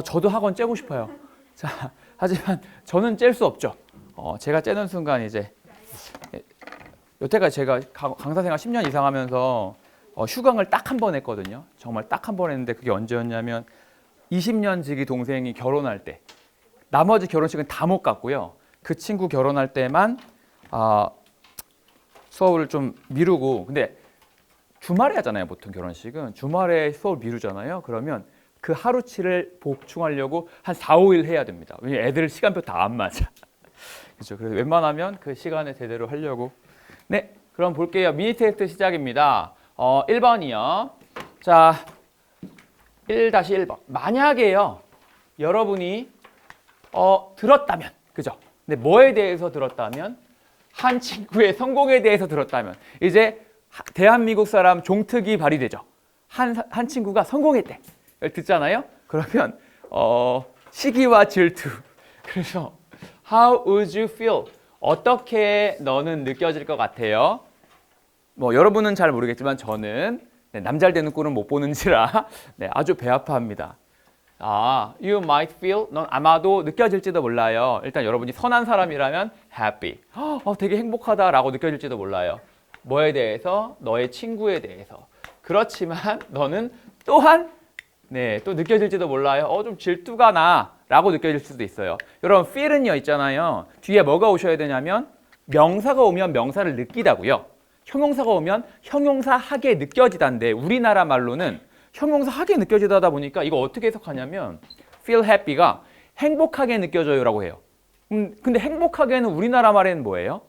저도 학원 째고 싶어요. 자, 하지만 저는 짤 수 없죠. 제가 째는 순간 이제 여태까지 제가 강사 생활 10년 이상 하면서 휴강을 딱 한 번 했거든요. 정말 딱 한 번 했는데 그게 언제였냐면 20년 지기 동생이 결혼할 때, 나머지 결혼식은 다 못 갔고요. 그 친구 결혼할 때만 수업을 좀 미루고, 근데 주말에 하잖아요. 보통 결혼식은 주말에 수업을 미루잖아요. 그러면 그 하루치를 보충하려고 한 4, 5일 해야 됩니다. 왜냐면 애들 시간표 다 안 맞아. 그렇죠. 그래서 웬만하면 그 시간에 제대로 하려고. 네, 그럼 볼게요. 미니 테스트 시작입니다. 1번이요. 자, 1-1번. 만약에요, 여러분이 들었다면, 그죠? 근데 뭐에 대해서 들었다면? 한 친구의 성공에 대해서 들었다면, 이제 대한민국 사람 종특이 발휘되죠. 한 친구가 성공했대. 듣잖아요. 그러면 시기와 질투. 그래서 How would you feel? 어떻게 너는 느껴질 것 같아요? 뭐 여러분은 잘 모르겠지만 저는 남 잘 되는 꼴은 못 보는지라 아주 배 아파합니다. You might feel, 넌 아마도 느껴질지도 몰라요. 일단 여러분이 선한 사람이라면 happy, 되게 행복하다라고 느껴질지도 몰라요. 뭐에 대해서? 너의 친구에 대해서. 그렇지만 너는 또한 또 느껴질지도 몰라요. 좀 질투가 나 라고 느껴질 수도 있어요. 여러분 feel은요 있잖아요. 뒤에 뭐가 오셔야 되냐면 명사가 오면 명사를 느끼다고요. 형용사가 오면 형용사하게 느껴지다인데 우리나라 말로는 형용사하게 느껴지다 보니까 이거 어떻게 해석하냐면 feel happy가 행복하게 느껴져요 라고 해요. 근데 행복하게는 우리나라 말에는 뭐예요?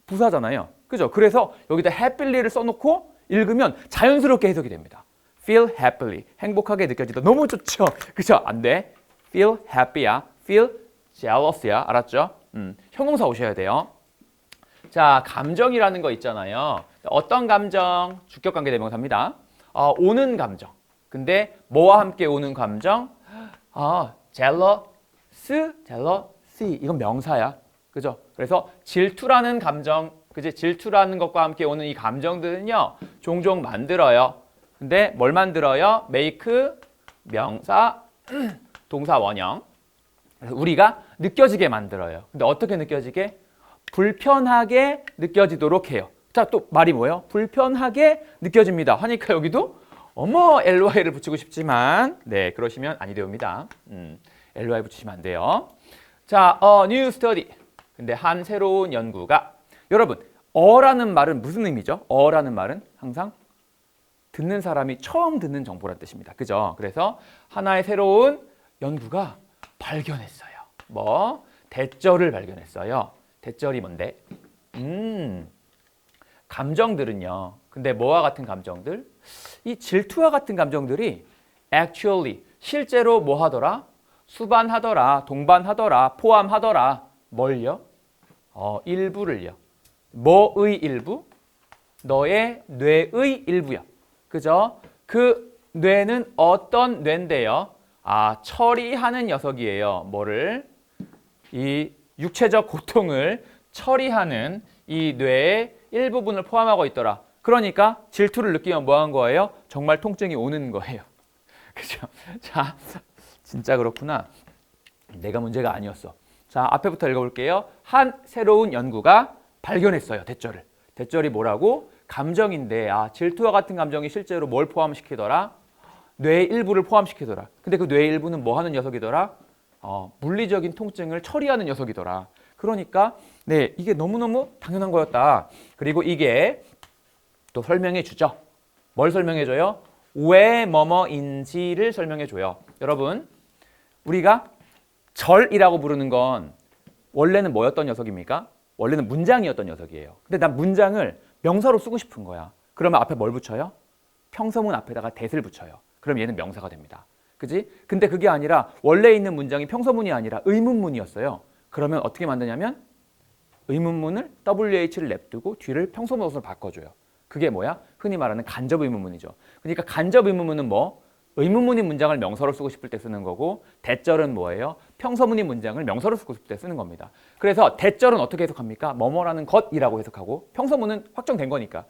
부사잖아요. 그죠? 그래서 여기다 happy를 써놓고 읽으면 자연스럽게 해석이 됩니다. feel happily, 행복하게 느껴지다. 너무 좋죠? 그죠? 안 돼. feel happy야, feel jealous야. 알았죠? 형용사 오셔야 돼요. 자, 감정이라는 거 있잖아요. 어떤 감정? 주격관계 대명사입니다. 오는 감정. 근데 뭐와 함께 오는 감정? jealousy. 이건 명사야. 그죠? 그래서 질투라는 감정, 그지? 질투라는 것과 함께 오는 이 감정들은요, 종종 만들어요. 근데 뭘 만들어요? make, 명사, 동사 원형. 그래서 우리가 느껴지게 만들어요. 근데 어떻게 느껴지게? 불편하게 느껴지도록 해요. 자, 또 말이 뭐예요? 불편하게 느껴집니다. 하니까 여기도 ly를 붙이고 싶지만 그러시면 아니 되옵니다. ly 붙이시면 안 돼요. 자, new study. 근데 한 새로운 연구가, 여러분 라는 말은 무슨 의미죠? 라는 말은 항상 듣는 사람이 처음 듣는 정보란 뜻입니다. 그죠? 그래서 하나의 새로운 연구가 발견했어요. 대절을 발견했어요. 대절이 뭔데? 감정들은요. 근데 뭐와 같은 감정들? 이 질투와 같은 감정들이 actually, 실제로 뭐 하더라? 수반하더라, 동반하더라, 포함하더라. 뭘요? 일부를요. 뭐의 일부? 너의 뇌의 일부요. 그죠? 그 뇌는 어떤 뇌인데요? 처리하는 녀석이에요. 뭐를? 이 육체적 고통을 처리하는 이 뇌의 일부분을 포함하고 있더라. 그러니까 질투를 느끼면 뭐 한 거예요? 정말 통증이 오는 거예요. 그죠? 자, 진짜 그렇구나. 내가 문제가 아니었어. 자, 앞에부터 읽어볼게요. 한 새로운 연구가 발견했어요. 대절을. 대절이 뭐라고? 감정인데 질투와 같은 감정이 실제로 뭘 포함시키더라? 뇌의 일부를 포함시키더라. 근데 그 뇌의 일부는 뭐 하는 녀석이더라? 물리적인 통증을 처리하는 녀석이더라. 그러니까 이게 너무너무 당연한 거였다. 그리고 이게 또 설명해 주죠. 뭘 설명해 줘요? 왜 뭐뭐인지를 설명해 줘요. 여러분, 우리가 절이라고 부르는 건 원래는 뭐였던 녀석입니까? 원래는 문장이었던 녀석이에요. 근데 난 문장을 명사로 쓰고 싶은 거야. 그러면 앞에 뭘 붙여요? 평서문 앞에다가 that을 붙여요. 그럼 얘는 명사가 됩니다. 그지? 근데 그게 아니라 원래 있는 문장이 평서문이 아니라 의문문이었어요. 그러면 어떻게 만드냐면 의문문을 WH를 냅두고 뒤를 평서문으로 바꿔줘요. 그게 뭐야? 흔히 말하는 간접 의문문이죠. 그러니까 간접 의문문은 뭐? 의문문인 문장을 명사로 쓰고 싶을 때 쓰는 거고, 대절은 뭐예요? 평서문인 문장을 명사로 쓰고 싶을 때 쓰는 겁니다. 그래서 대절은 어떻게 해석합니까? 뭐뭐라는 것이라고 해석하고, 평서문은 확정된 거니까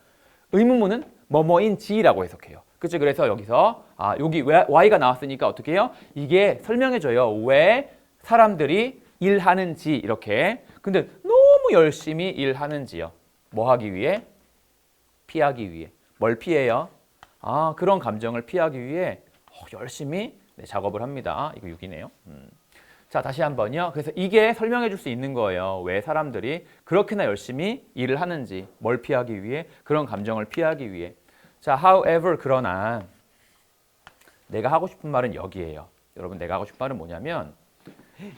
의문문은 뭐뭐인지라고 해석해요. 그치? 그래서 여기서 여기 왜 why가 나왔으니까 어떻게 해요? 이게 설명해줘요. 왜 사람들이 일하는지 이렇게. 근데 너무 열심히 일하는지요. 뭐 하기 위해? 피하기 위해. 뭘 피해요? 그런 감정을 피하기 위해 열심히 작업을 합니다. 이거 6이네요. 자, 다시 한번요. 그래서 이게 설명해 줄 수 있는 거예요. 왜 사람들이 그렇게나 열심히 일을 하는지, 뭘 피하기 위해, 그런 감정을 피하기 위해. 자, however, 그러나 내가 하고 싶은 말은 여기에요. 여러분, 내가 하고 싶은 말은 뭐냐면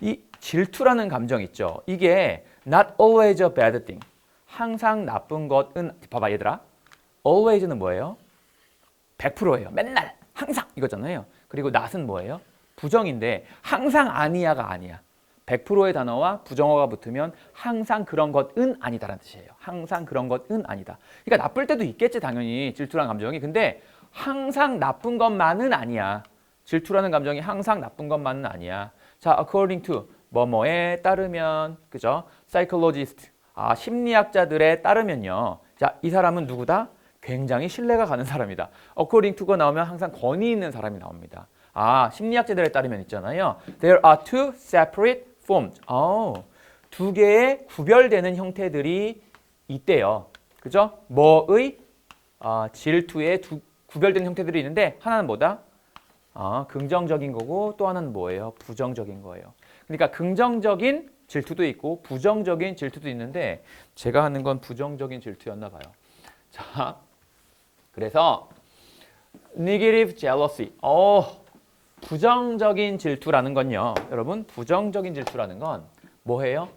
이 질투라는 감정 있죠. 이게 not always a bad thing. 항상 나쁜 것은, 봐봐 얘들아. always는 뭐예요? 100%예요. 맨날, 항상 이거잖아요. 그리고 not은 뭐예요? 부정인데 항상 아니야가 아니야. 100%의 단어와 부정어가 붙으면 항상 그런 것은 아니다라는 뜻이에요. 항상 그런 것은 아니다. 그러니까 나쁠 때도 있겠지 당연히 질투라는 감정이. 근데 항상 나쁜 것만은 아니야. 질투라는 감정이 항상 나쁜 것만은 아니야. 자, according to 뭐뭐에 따르면, 그죠? psychologist, 심리학자들에 따르면요. 자, 이 사람은 누구다? 굉장히 신뢰가 가는 사람이다. according to가 나오면 항상 권위 있는 사람이 나옵니다. 심리학자들에 따르면 있잖아요. There are two separate forms. 두 개의 구별되는 형태들이 있대요. 그죠? 뭐의? 질투의 구별되는 형태들이 있는데 하나는 뭐다? 긍정적인 거고 또 하나는 뭐예요? 부정적인 거예요. 그러니까 긍정적인 질투도 있고 부정적인 질투도 있는데 제가 하는 건 부정적인 질투였나 봐요. 자, 그래서 negative jealousy. 부정적인 질투라는 건요. 여러분, 부정적인 질투라는 건 뭐예요?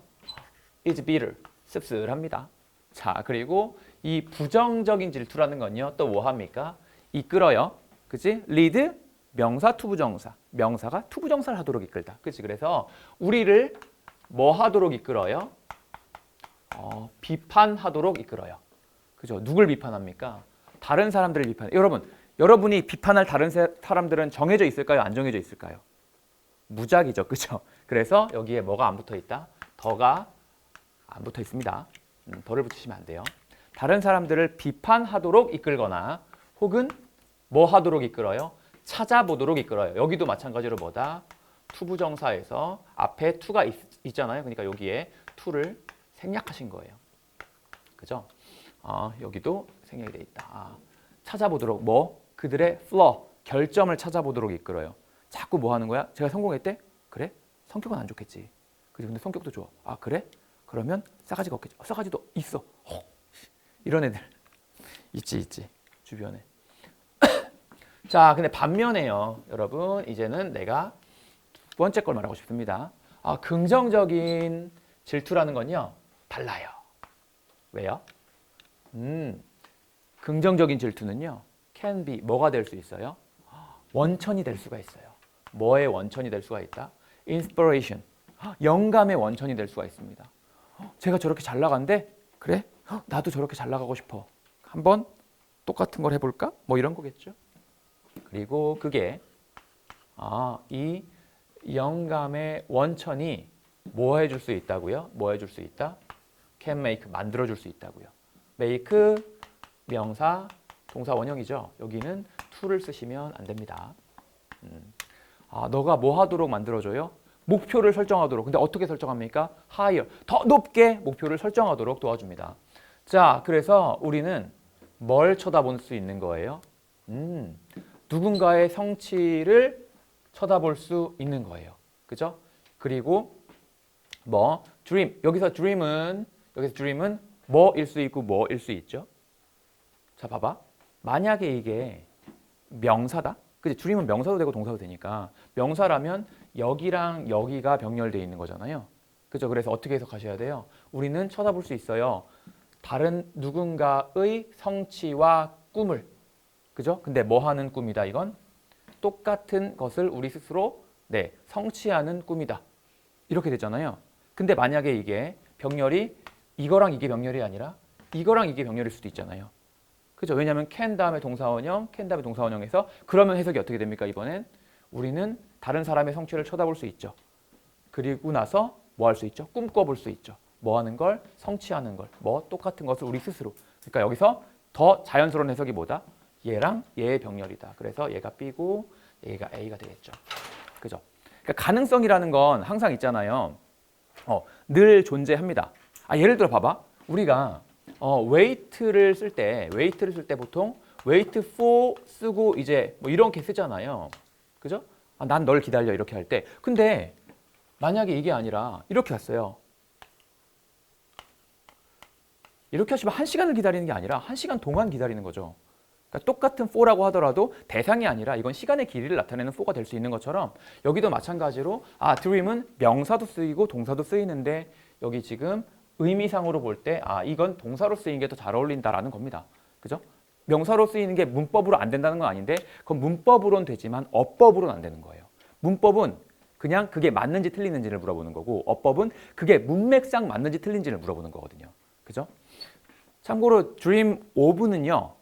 It's bitter. 씁쓸합니다. 자, 그리고 이 부정적인 질투라는 건요. 또 뭐 합니까? 이끌어요. 그치? lead, 명사, 투부정사. 명사가 투부정사를 하도록 이끌다. 그치? 그래서 우리를 뭐 하도록 이끌어요? 비판하도록 이끌어요. 그죠? 누굴 비판합니까? 다른 사람들을 비판해요. 여러분이 비판할 다른 사람들은 정해져 있을까요? 안 정해져 있을까요? 무작위죠. 그죠? 그래서 여기에 뭐가 안 붙어 있다? 더가 안 붙어 있습니다. 더를 붙이시면 안 돼요. 다른 사람들을 비판하도록 이끌거나 혹은 뭐 하도록 이끌어요? 찾아보도록 이끌어요. 여기도 마찬가지로 뭐다? 투부정사에서 앞에 투가 있잖아요. 그러니까 여기에 투를 생략하신 거예요. 그죠? 여기도 생략이 돼 있다. 찾아보도록 그들의 flaw, 결점을 찾아보도록 이끌어요. 자꾸 뭐 하는 거야? 제가 성공했대? 그래? 성격은 안 좋겠지. 근데 성격도 좋아. 그래? 그러면 싸가지가 없겠지. 싸가지도 있어. 이런 애들 있지 주변에. 자, 근데 반면에요, 여러분, 이제는 내가 두 번째 걸 말하고 싶습니다. 긍정적인 질투라는 건요 달라요. 왜요? 긍정적인 질투는요 can be 뭐가 될 수 있어요? 원천이 될 수가 있어요. 뭐의 원천이 될 수가 있다? inspiration, 영감의 원천이 될 수가 있습니다. 제가 저렇게 잘 나간대? 그래? 나도 저렇게 잘 나가고 싶어. 한번 똑같은 걸 해볼까? 뭐 이런 거겠죠. 그리고 그게 이 영감의 원천이 뭐 해줄 수 있다고요? 뭐 해줄 수 있다? can make, 만들어줄 수 있다고요. make, 명사, 동사 원형이죠. 여기는 to를 쓰시면 안 됩니다. 너가 뭐 하도록 만들어줘요? 목표를 설정하도록. 근데 어떻게 설정합니까? higher, 더 높게 목표를 설정하도록 도와줍니다. 자, 그래서 우리는 뭘 쳐다볼 수 있는 거예요? 누군가의 성취를 쳐다볼 수 있는 거예요. 그죠? 그리고 dream. 여기서 dream은 뭐일 수 있고 뭐일 수 있죠? 자, 봐봐. 만약에 이게 명사다? 그치? dream은 명사도 되고 동사도 되니까 명사라면 여기랑 여기가 병렬되어 있는 거잖아요. 그죠? 그래서 어떻게 해석하셔야 돼요? 우리는 쳐다볼 수 있어요. 다른 누군가의 성취와 꿈을. 그죠? 근데 뭐 하는 꿈이다 이건? 똑같은 것을 우리 스스로 성취하는 꿈이다. 이렇게 되잖아요. 근데 만약에 이게 병렬이 이거랑 이게 병렬이 아니라 이거랑 이게 병렬일 수도 있잖아요. 그죠? 왜냐하면 can 다음에 동사원형, can 다음에 동사원형에서 그러면 해석이 어떻게 됩니까? 이번엔 우리는 다른 사람의 성취를 쳐다볼 수 있죠. 그리고 나서 뭐 할 수 있죠? 꿈꿔볼 수 있죠. 뭐 하는 걸? 성취하는 걸. 똑같은 것을 우리 스스로. 그러니까 여기서 더 자연스러운 해석이 뭐다? 얘랑 얘의 병렬이다. 그래서 얘가 B고 얘가 A가 되겠죠. 그죠? 그러니까 가능성이라는 건 항상 있잖아요. 늘 존재합니다. 예를 들어 봐봐. 우리가 웨이트를 쓸 때 보통 웨이트 for 쓰고 이제 뭐 이렇게 쓰잖아요. 그죠? 난 널 기다려 이렇게 할 때. 근데 만약에 이게 아니라 이렇게 왔어요. 이렇게 하시면 1시간을 기다리는 게 아니라 1시간 동안 기다리는 거죠. 그러니까 똑같은 for라고 하더라도 대상이 아니라 이건 시간의 길이를 나타내는 for가 될 수 있는 것처럼 여기도 마찬가지로 dream은 명사도 쓰이고 동사도 쓰이는데 여기 지금 의미상으로 볼 때 이건 동사로 쓰이는 게 더 잘 어울린다라는 겁니다. 그죠? 명사로 쓰이는 게 문법으로 안 된다는 건 아닌데 그건 문법으로는 되지만 어법으로는 안 되는 거예요. 문법은 그냥 그게 맞는지 틀리는지를 물어보는 거고 어법은 그게 문맥상 맞는지 틀린지를 물어보는 거거든요. 그죠? 참고로 dream of는요.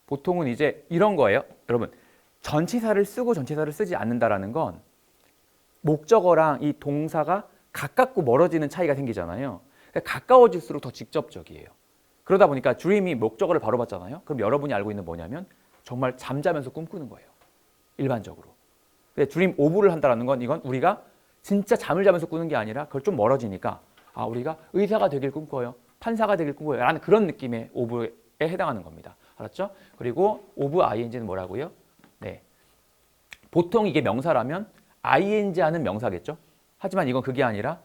보통은 이제 이런 거예요. 여러분 전치사를 쓰고 전치사를 쓰지 않는다라는 건 목적어랑 이 동사가 가깝고 멀어지는 차이가 생기잖아요. 그러니까 가까워질수록 더 직접적이에요. 그러다 보니까 dream이 목적어를 바로 봤잖아요. 그럼 여러분이 알고 있는 뭐냐면 정말 잠자면서 꿈꾸는 거예요. 일반적으로. 근데 dream of를 한다는 건 이건 우리가 진짜 잠을 자면서 꾸는 게 아니라 그걸 좀 멀어지니까 우리가 의사가 되길 꿈꿔요. 판사가 되길 꿈꿔요. 라는 그런 느낌의 of에 해당하는 겁니다. 알았죠? 그리고 of ing는 뭐라고요? 네. 보통 이게 명사라면 ing 하는 명사겠죠? 하지만 이건 그게 아니라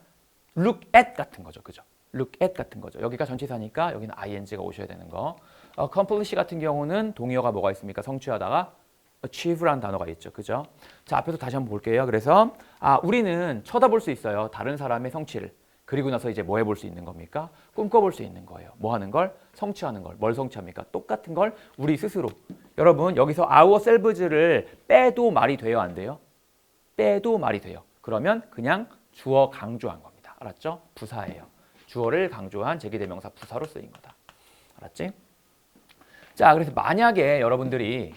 look at 같은 거죠. 그죠? look at 같은 거죠. 여기가 전치사니까 여기는 ing가 오셔야 되는 거. accomplish 같은 경우는 동의어가 뭐가 있습니까? 성취하다가 achieve라는 단어가 있죠. 그죠? 자, 앞에서 다시 한번 볼게요. 그래서 우리는 쳐다볼 수 있어요. 다른 사람의 성취를. 그리고 나서 이제 뭐 해볼 수 있는 겁니까? 꿈꿔볼 수 있는 거예요. 뭐 하는 걸? 성취하는 걸. 뭘 성취합니까? 똑같은 걸 우리 스스로. 여러분 여기서 ourselves를 빼도 말이 돼요? 안 돼요? 빼도 말이 돼요. 그러면 그냥 주어 강조한 겁니다. 알았죠? 부사예요. 주어를 강조한 제기대명사 부사로 쓰인 거다. 알았지? 자, 그래서 만약에 여러분들이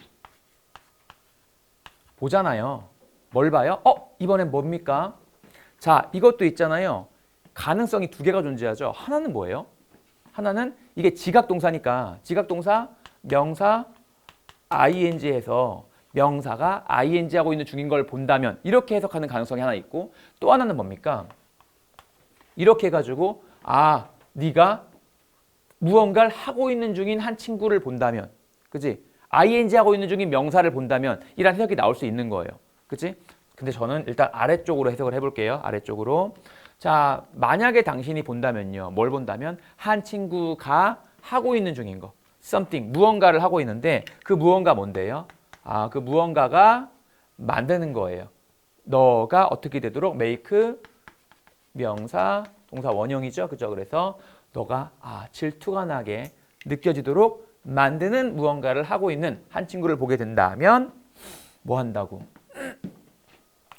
보잖아요. 뭘 봐요? 이번엔 뭡니까? 자, 이것도 있잖아요. 가능성이 두 개가 존재하죠. 하나는 뭐예요? 하나는 이게 지각동사니까 지각동사 명사 ing에서 명사가 ing하고 있는 중인 걸 본다면 이렇게 해석하는 가능성이 하나 있고 또 하나는 뭡니까? 이렇게 해가지고 네가 무언가를 하고 있는 중인 한 친구를 본다면 그치? ing하고 있는 중인 명사를 본다면 이런 해석이 나올 수 있는 거예요. 그치? 근데 저는 일단 아래쪽으로 해석을 해볼게요. 아래쪽으로. 자, 만약에 당신이 본다면요. 뭘 본다면 한 친구가 하고 있는 중인 거. something, 무언가를 하고 있는데 그 무언가 뭔데요? 그 무언가가 만드는 거예요. 너가 어떻게 되도록 make 명사, 동사 원형이죠. 그죠? 그래서 너가 질투가 나게 느껴지도록 만드는 무언가를 하고 있는 한 친구를 보게 된다면 뭐 한다고?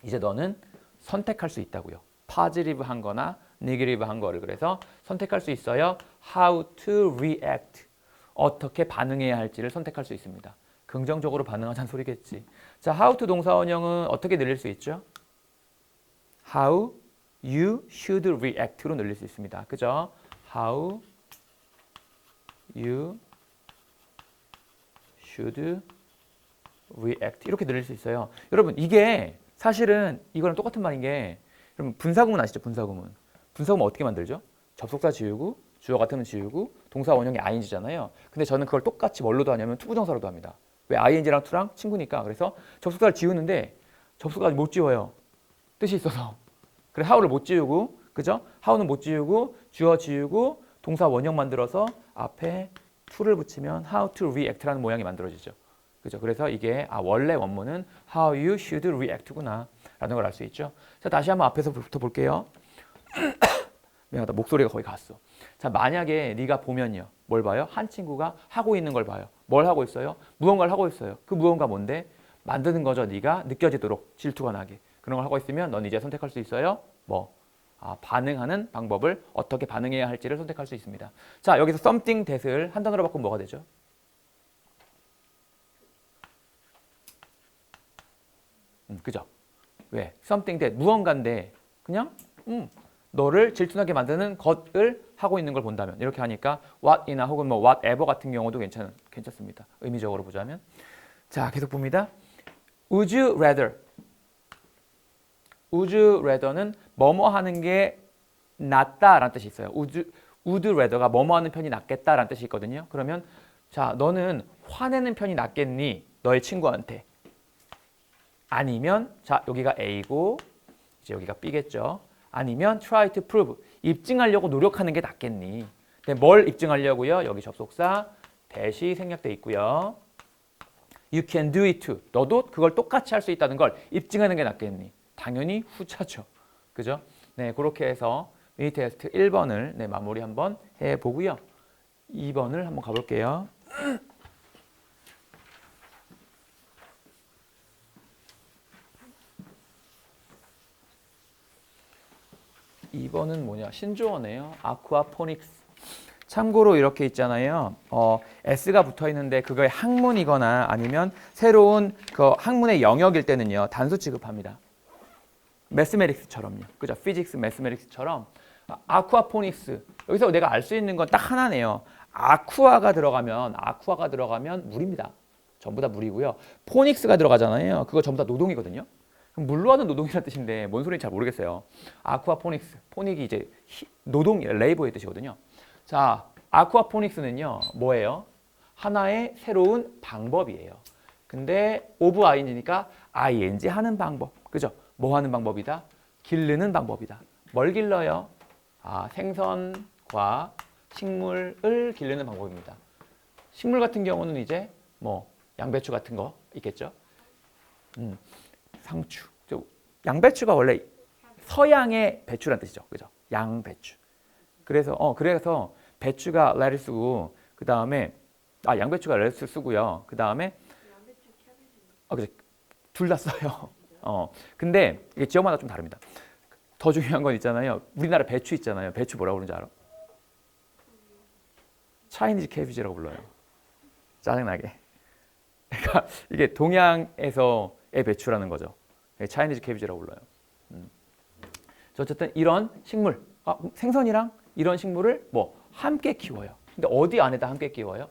이제 너는 선택할 수 있다고요. positive 한 거나 negative 한 거를. 그래서 선택할 수 있어요. how to react. 어떻게 반응해야 할지를 선택할 수 있습니다. 긍정적으로 반응하자는 소리겠지. 자, how to 동사 원형은 어떻게 늘릴 수 있죠? how you should react로 늘릴 수 있습니다. 그죠? how you should react 이렇게 늘릴 수 있어요. 여러분 이게 사실은 이거랑 똑같은 말인 게 여러분 분사구문 아시죠? 분사구문. 분사구문 어떻게 만들죠? 접속사 지우고 주어 같으면 지우고 동사 원형이 ing잖아요. 근데 저는 그걸 똑같이 뭘로도 하냐면 투부정사로도 합니다. 왜? ing랑 to랑 친구니까. 그래서 접속사를 지우는데 접속사를 못 지워요. 뜻이 있어서. 그래서 how를 못 지우고 그죠? how는 못 지우고 주어 지우고 동사 원형 만들어서 앞에 to를 붙이면 how to react라는 모양이 만들어지죠. 그죠? 그래서 이게 원래 원문은 how you should react구나 라는 걸 알 수 있죠. 자, 다시 한번 앞에서부터 볼게요. 미안하다. 목소리가 거의 갔어. 자, 만약에 네가 보면요. 뭘 봐요? 한 친구가 하고 있는 걸 봐요. 뭘 하고 있어요? 무언가를 하고 있어요. 그 무언가 뭔데? 만드는 거죠. 네가 느껴지도록 질투가 나게. 그런 걸 하고 있으면 넌 이제 선택할 수 있어요. 뭐? 반응하는 방법을 어떻게 반응해야 할지를 선택할 수 있습니다. 자, 여기서 something that을 한 단어로 바꾸면 뭐가 되죠? 그죠? 왜? something that 무언가인데 그냥 너를 질투나게 만드는 것을 하고 있는 걸 본다면 이렇게 하니까 what이나 혹은 뭐 whatever 같은 경우도 괜찮습니다. 의미적으로 보자면. 자, 계속 봅니다. Would you rather? Would you rather는 뭐뭐 하는 게 낫다라는 뜻이 있어요. would rather가 뭐뭐 하는 편이 낫겠다라는 뜻이 있거든요. 그러면 자, 너는 화내는 편이 낫겠니? 너의 친구한테. 아니면 자, 여기가 A고 이제 여기가 B겠죠. 아니면 try to prove, 입증하려고 노력하는 게 낫겠니? 근데 뭘 입증하려고요? 여기 접속사 대시 생략돼 있고요. You can do it too. 너도 그걸 똑같이 할 수 있다는 걸 입증하는 게 낫겠니? 당연히 후자죠. 그죠? 네, 그렇게 해서 미니 테스트 1번을 네, 마무리 한번 해보고요. 2번을 한번 가볼게요. 2번은 뭐냐? 신조어네요. 아쿠아포닉스. 참고로 이렇게 있잖아요. S가 붙어 있는데 그거의 학문이거나 아니면 새로운 그 학문의 영역일 때는요. 단수 취급합니다. 매스메릭스처럼요. 그죠? 피직스, 매스메릭스처럼 아쿠아포닉스. 여기서 내가 알 수 있는 건 딱 하나네요. 아쿠아가 들어가면 물입니다. 전부 다 물이고요. 포닉스가 들어가잖아요. 그거 전부 다 노동이거든요. 그럼 물로 하는 노동이라는 뜻인데 뭔 소리인지 잘 모르겠어요. 아쿠아포닉스, 포닉이 이제 노동, 레이버의 뜻이거든요. 자, 아쿠아포닉스는요, 뭐예요? 하나의 새로운 방법이에요. 근데 오브 ing니까 ing 하는 방법, 그죠? 뭐 하는 방법이다? 기르는 방법이다. 뭘 길러요? 생선과 식물을 기르는 방법입니다. 식물 같은 경우는 이제 뭐 양배추 같은 거 있겠죠? 상추. 양배추가 원래 서양의 배추란 뜻이죠. 그죠? 양배추. 그래서 배추가 레타스고 그다음에 양배추가 레타스 쓰고요. 그다음에 그죠. 둘 다 써요. 근데 이게 지역마다 좀 다릅니다. 더 중요한 건 있잖아요. 우리나라 배추 있잖아요. 배추 뭐라고 그러는지 알아? 차이니즈 캐비지라고 불러요. 짜증나게. 그러니까 이게 동양에서의 배추라는 거죠. 차이니즈 캐비지라고 불러요. 어쨌든 이런 식물, 생선이랑 이런 식물을 뭐 함께 키워요. 근데 어디 안에다 함께 키워요?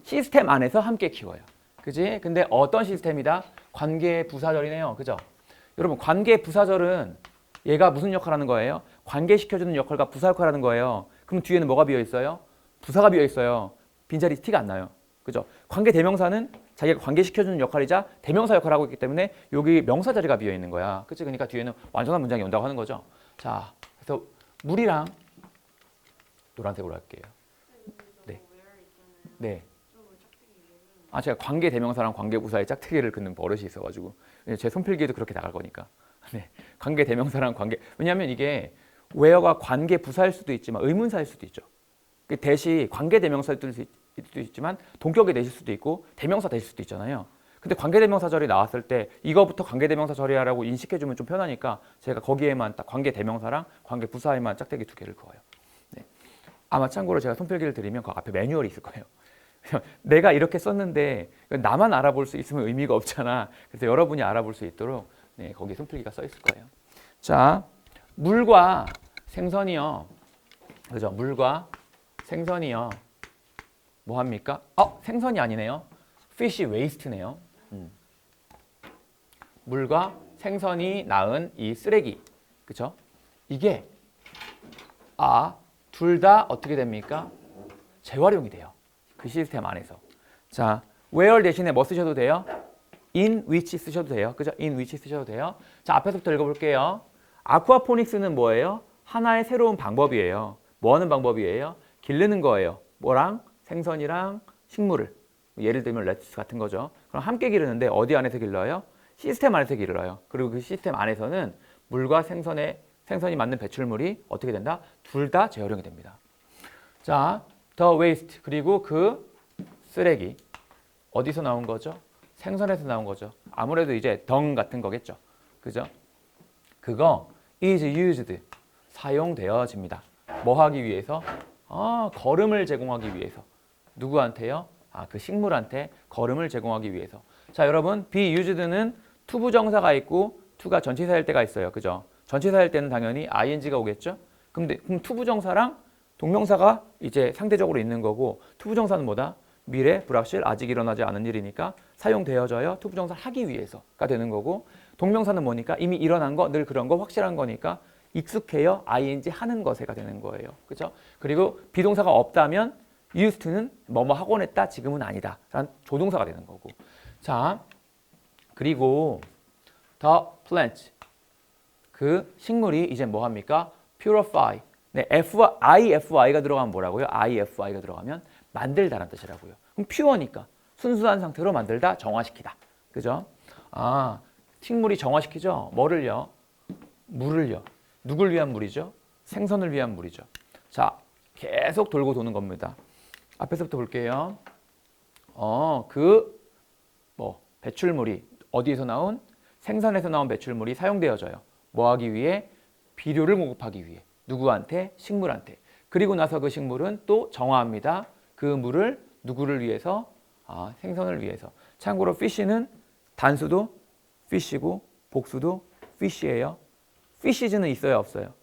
시스템 안에서 함께 키워요. 그지? 근데 어떤 시스템이다? 관계 부사절이네요. 그죠? 여러분, 관계 부사절은 얘가 무슨 역할을 하는 거예요? 관계시켜주는 역할과 부사 역할을 하는 거예요. 그럼 뒤에는 뭐가 비어 있어요? 부사가 비어 있어요. 빈자리 티가 안 나요. 그죠? 관계 대명사는 자기가 관계시켜주는 역할이자 대명사 역할을 하고 있기 때문에 여기 명사 자리가 비어 있는 거야. 그치? 그러니까 뒤에는 완전한 문장이 온다고 하는 거죠. 자, 그래서 물이랑 노란색으로 할게요. 네. 네. 제가 관계 대명사랑 관계 부사의 짝대기를 긋는 버릇이 있어가지고 제 손필기에도 그렇게 나갈 거니까. 네. 관계 대명사랑 관계. 왜냐하면 이게 where가 관계 부사일 수도 있지만 의문사일 수도 있죠. 대시 관계 대명사일 수도 있지만 동격이 되실 수도 있고 대명사 되실 수도 있잖아요. 근데 관계대명사절이 나왔을 때 이거부터 관계대명사절이라고 인식해주면 좀 편하니까 제가 거기에만 딱 관계대명사랑 관계부사에만 짝대기 2개를 그어요. 네. 아마 참고로 제가 손필기를 드리면 그 앞에 매뉴얼이 있을 거예요. 내가 이렇게 썼는데 나만 알아볼 수 있으면 의미가 없잖아. 그래서 여러분이 알아볼 수 있도록 네, 거기에 손필기가 써 있을 거예요. 자, 물과 생선이요. 그죠? 물과 생선이요. 뭐 합니까? 생선이 아니네요. fish waste네요. 물과 생선이 낳은 이 쓰레기. 그쵸? 이게 둘 다 어떻게 됩니까? 재활용이 돼요. 그 시스템 안에서. 자, where 대신에 뭐 쓰셔도 돼요? in which 쓰셔도 돼요. 그죠? in which 쓰셔도 돼요. 자, 앞에서부터 읽어볼게요. 아쿠아포닉스는 뭐예요? 하나의 새로운 방법이에요. 뭐 하는 방법이에요? 기르는 거예요. 뭐랑? 생선이랑 식물을. 예를 들면 레타스 같은 거죠. 그럼 함께 기르는데 어디 안에서 길러요? 시스템 안에서 길러요. 그리고 그 시스템 안에서는 물과 생선이 맞는 배출물이 어떻게 된다? 둘 다 재활용이 됩니다. 자, the waste 그리고 그 쓰레기 어디서 나온 거죠? 생선에서 나온 거죠. 아무래도 이제 덩 같은 거겠죠. 그죠? 그거 is used 사용되어집니다. 뭐 하기 위해서? 거름을 제공하기 위해서. 누구한테요? 그 식물한테 거름을 제공하기 위해서. 자, 여러분, be used는 투부정사가 있고 to가 전치사일 때가 있어요. 그죠? 전치사일 때는 당연히 ing가 오겠죠? 그럼 투부정사랑 동명사가 이제 상대적으로 있는 거고 투부정사는 뭐다? 미래, 불확실, 아직 일어나지 않은 일이니까 사용되어져요. 투부정사를 하기 위해서가 되는 거고 동명사는 뭐니까 이미 일어난 거, 늘 그런 거, 확실한 거니까 익숙해요. ing 하는 것에가 되는 거예요. 그죠? 그리고 비동사가 없다면 used to는 뭐뭐 하곤 했다, 지금은 아니다. 라는 조동사가 되는 거고. 자, 그리고 the plant. 그 식물이 이제 뭐 합니까? purify. 네, ify가 들어가면 뭐라고요? ify가 들어가면 만들다라는 뜻이라고요. 그럼 pure니까 순수한 상태로 만들다, 정화시키다. 그죠? 아, 식물이 정화시키죠? 뭐를요? 물을요. 누굴 위한 물이죠? 생선을 위한 물이죠. 자, 계속 돌고 도는 겁니다. 앞에서부터 볼게요. 배출물이 어디에서 나온? 생선에서 나온 배출물이 사용되어져요. 뭐 하기 위해? 비료를 공급하기 위해. 누구한테? 식물한테. 그리고 나서 그 식물은 또 정화합니다. 그 물을 누구를 위해서? 생선을 위해서. 참고로 fish는 단수도 fish고 복수도 fish예요. fishes는 있어요, 없어요?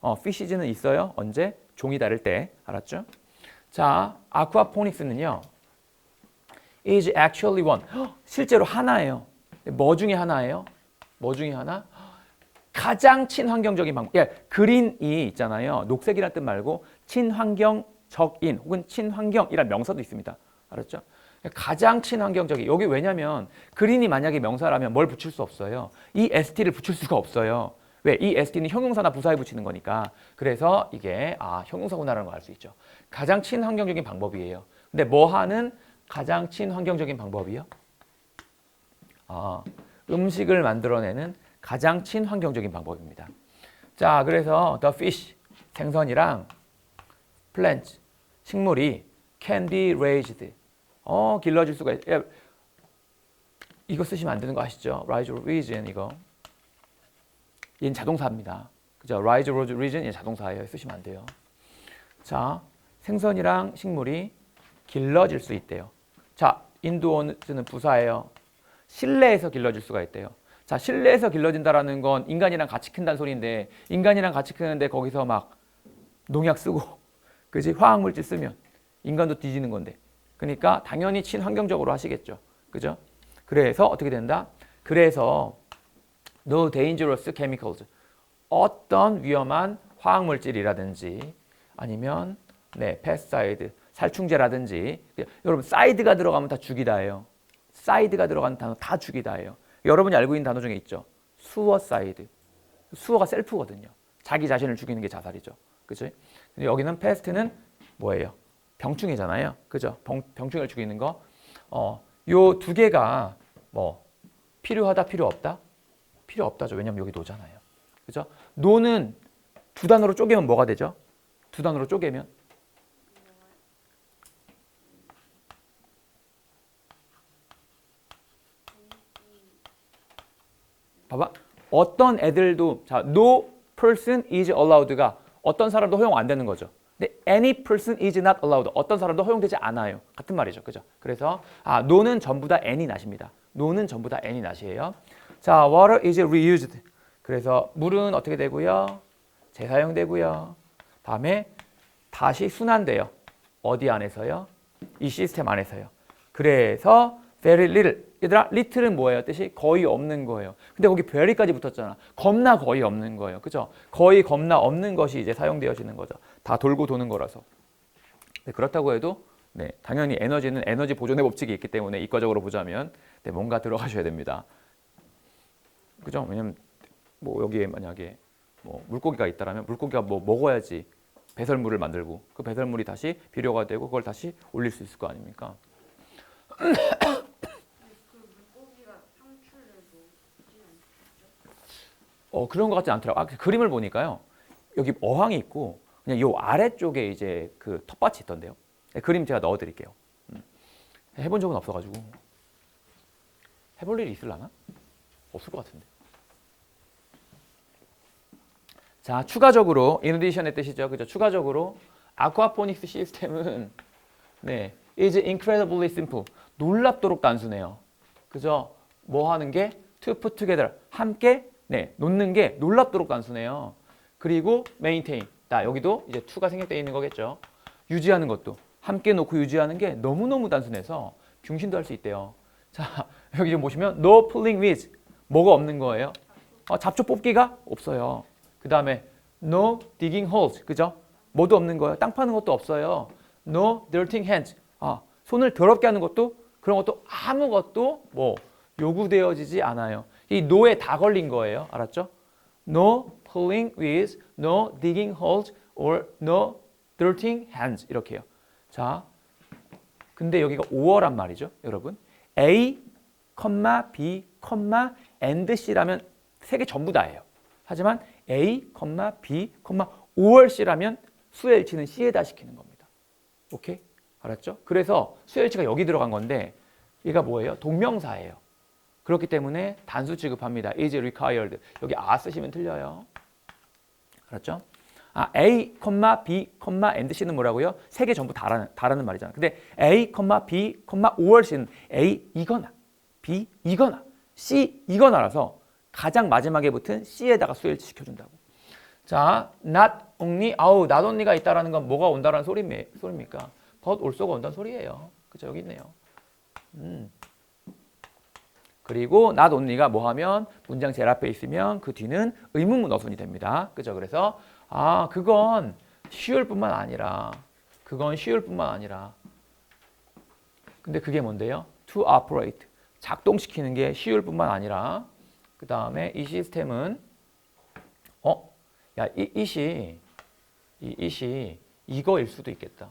fishes는 있어요. 언제? 종이 다를 때. 알았죠? 자, aquaponic스는요. is actually one. 실제로 하나예요. 뭐 중에 하나예요? 뭐 중에 하나? 가장 친환경적인 방법. 예, 그린이 있잖아요. 녹색이란 뜻 말고 친환경적인 혹은 친환경이란 명사도 있습니다. 알았죠? 가장 친환경적인. 여기 왜냐면 그린이 만약에 명사라면 뭘 붙일 수 없어요. 이 st를 붙일 수가 없어요. 왜? 이 st는 형용사나 부사에 붙이는 거니까. 그래서 이게 형용사구나라는 걸 알 수 있죠. 가장 친환경적인 방법이에요. 근데 뭐 하는 가장 친환경적인 방법이요? 음식을 만들어내는 가장 친환경적인 방법입니다. 자, 그래서 the fish, 생선이랑 plant, 식물이 can be raised, 길러질 수가 있어요. 이거 쓰시면 안 되는 거 아시죠? rise or reason 이거. 얘는 자동사입니다. 그죠? rise or reason 얘는 자동사예요. 쓰시면 안 돼요. 자, 생선이랑 식물이 길러질 수 있대요. 자, 인도어는 부사예요. 실내에서 길러질 수가 있대요. 자, 실내에서 길러진다라는 건 인간이랑 같이 큰다는 소리인데 인간이랑 같이 크는데 거기서 막 농약 쓰고 그지? 화학물질 쓰면 인간도 뒤지는 건데 그러니까 당연히 친환경적으로 하시겠죠. 그죠? 그래서 어떻게 된다? 그래서 no dangerous chemicals 어떤 위험한 화학물질이라든지 아니면 pesticide 살충제라든지 여러분 사이드가 들어가면 다 죽이다예요. 사이드가 들어가는 단어 다 죽이다예요. 여러분이 알고 있는 단어 중에 있죠. 수어사이드. 수어가 셀프거든요. 자기 자신을 죽이는 게 자살이죠. 그죠? 근데 여기는 패스트는 뭐예요? 병충해잖아요. 그죠? 병충해를 죽이는 거. 요 두 개가 뭐 필요하다, 필요 없다? 필요 없다죠. 왜냐면 여기 노잖아요. 그죠? 노는 두 단어로 쪼개면 뭐가 되죠? 두 단어로 쪼개면 봐봐. 어떤 애들도 자, no person is allowed가 어떤 사람도 허용 안 되는 거죠. 근데 any person is not allowed. 어떤 사람도 허용되지 않아요. 같은 말이죠. 그죠? 그래서 no는 전부 다 any not입니다. no는 전부 다 any not이에요. 자, water is reused. 그래서 물은 어떻게 되고요? 재사용되고요. 다음에 다시 순환돼요. 어디 안에서요? 이 시스템 안에서요. 그래서 very little. 얘들아, little은 뭐예요? 뜻이 거의 없는 거예요. 근데 거기 very까지 붙었잖아. 겁나 거의 없는 거예요. 그죠? 거의 겁나 없는 것이 이제 사용되어지는 거죠. 다 돌고 도는 거라서. 네, 그렇다고 해도 당연히 에너지는 에너지 보존의 법칙이 있기 때문에 이과적으로 보자면 뭔가 들어가셔야 됩니다. 그죠? 왜냐면 뭐 여기에 만약에 뭐 물고기가 있다라면 물고기가 뭐 먹어야지 배설물을 만들고 그 배설물이 다시 비료가 되고 그걸 다시 올릴 수 있을 거 아닙니까? 그런 것 같지 않더라고요. 그림을 보니까요. 여기 어항이 있고 그냥 요 아래쪽에 이제 그 텃밭이 있던데요. 그림 제가 넣어드릴게요. 해본 적은 없어가지고 해볼 일이 있을라나? 없을 것 같은데. 자, 추가적으로 in addition의 뜻이죠. 그죠? 추가적으로 아쿠아포닉스 시스템은 is incredibly simple. 놀랍도록 단순해요. 그죠? 뭐 하는 게 to put together 함께 놓는 게 놀랍도록 단순해요. 그리고 maintain. 자, 여기도 이제 to가 생략되어 있는 거겠죠. 유지하는 것도 함께 놓고 유지하는 게 너무너무 단순해서 중심도 할 수 있대요. 자, 여기 좀 보시면 no pulling with. 뭐가 없는 거예요? 잡초 뽑기가 없어요. 그 다음에 no digging holes. 그죠? 뭐도 없는 거예요. 땅 파는 것도 없어요. no dirtying hands. 손을 더럽게 하는 것도 그런 것도 아무것도 뭐 요구되어지지 않아요. 이 no에 다 걸린 거예요. 알았죠? No pulling with, no digging holes, or no dirtying hands. 이렇게요. 자, 근데 여기가 5어란 말이죠, 여러분. A, B, and C라면 세 개 전부 다예요. 하지만 A, B, 5월 C라면 수의 일치는 C에다 시키는 겁니다. 오케이? 알았죠? 그래서 수의 일치가 여기 들어간 건데 얘가 뭐예요? 동명사예요. 그렇기 때문에 단수 취급합니다. is required. 여기 쓰시면 틀려요. 알았죠? A, B, and C는 뭐라고요? 세 개 전부 다라는 말이잖아요. 근데 A, B, 5월 C는 A 이거나 B 이거나 C 이거나라서 가장 마지막에 붙은 C에다가 수일치 시켜준다고. 자, not only, not only가 있다라는 건 뭐가 온다라는 소리입니까? but also가 온다는 소리예요. 그죠? 여기 있네요. 그리고 not only가 뭐 하면 문장 제일 앞에 있으면 그 뒤는 의문문 어순이 됩니다. 그죠? 그래서 그건 쉬울 뿐만 아니라 근데 그게 뭔데요? to operate. 작동시키는 게 쉬울 뿐만 아니라 그 다음에 이 시스템은 이 it이 이거일 수도 있겠다.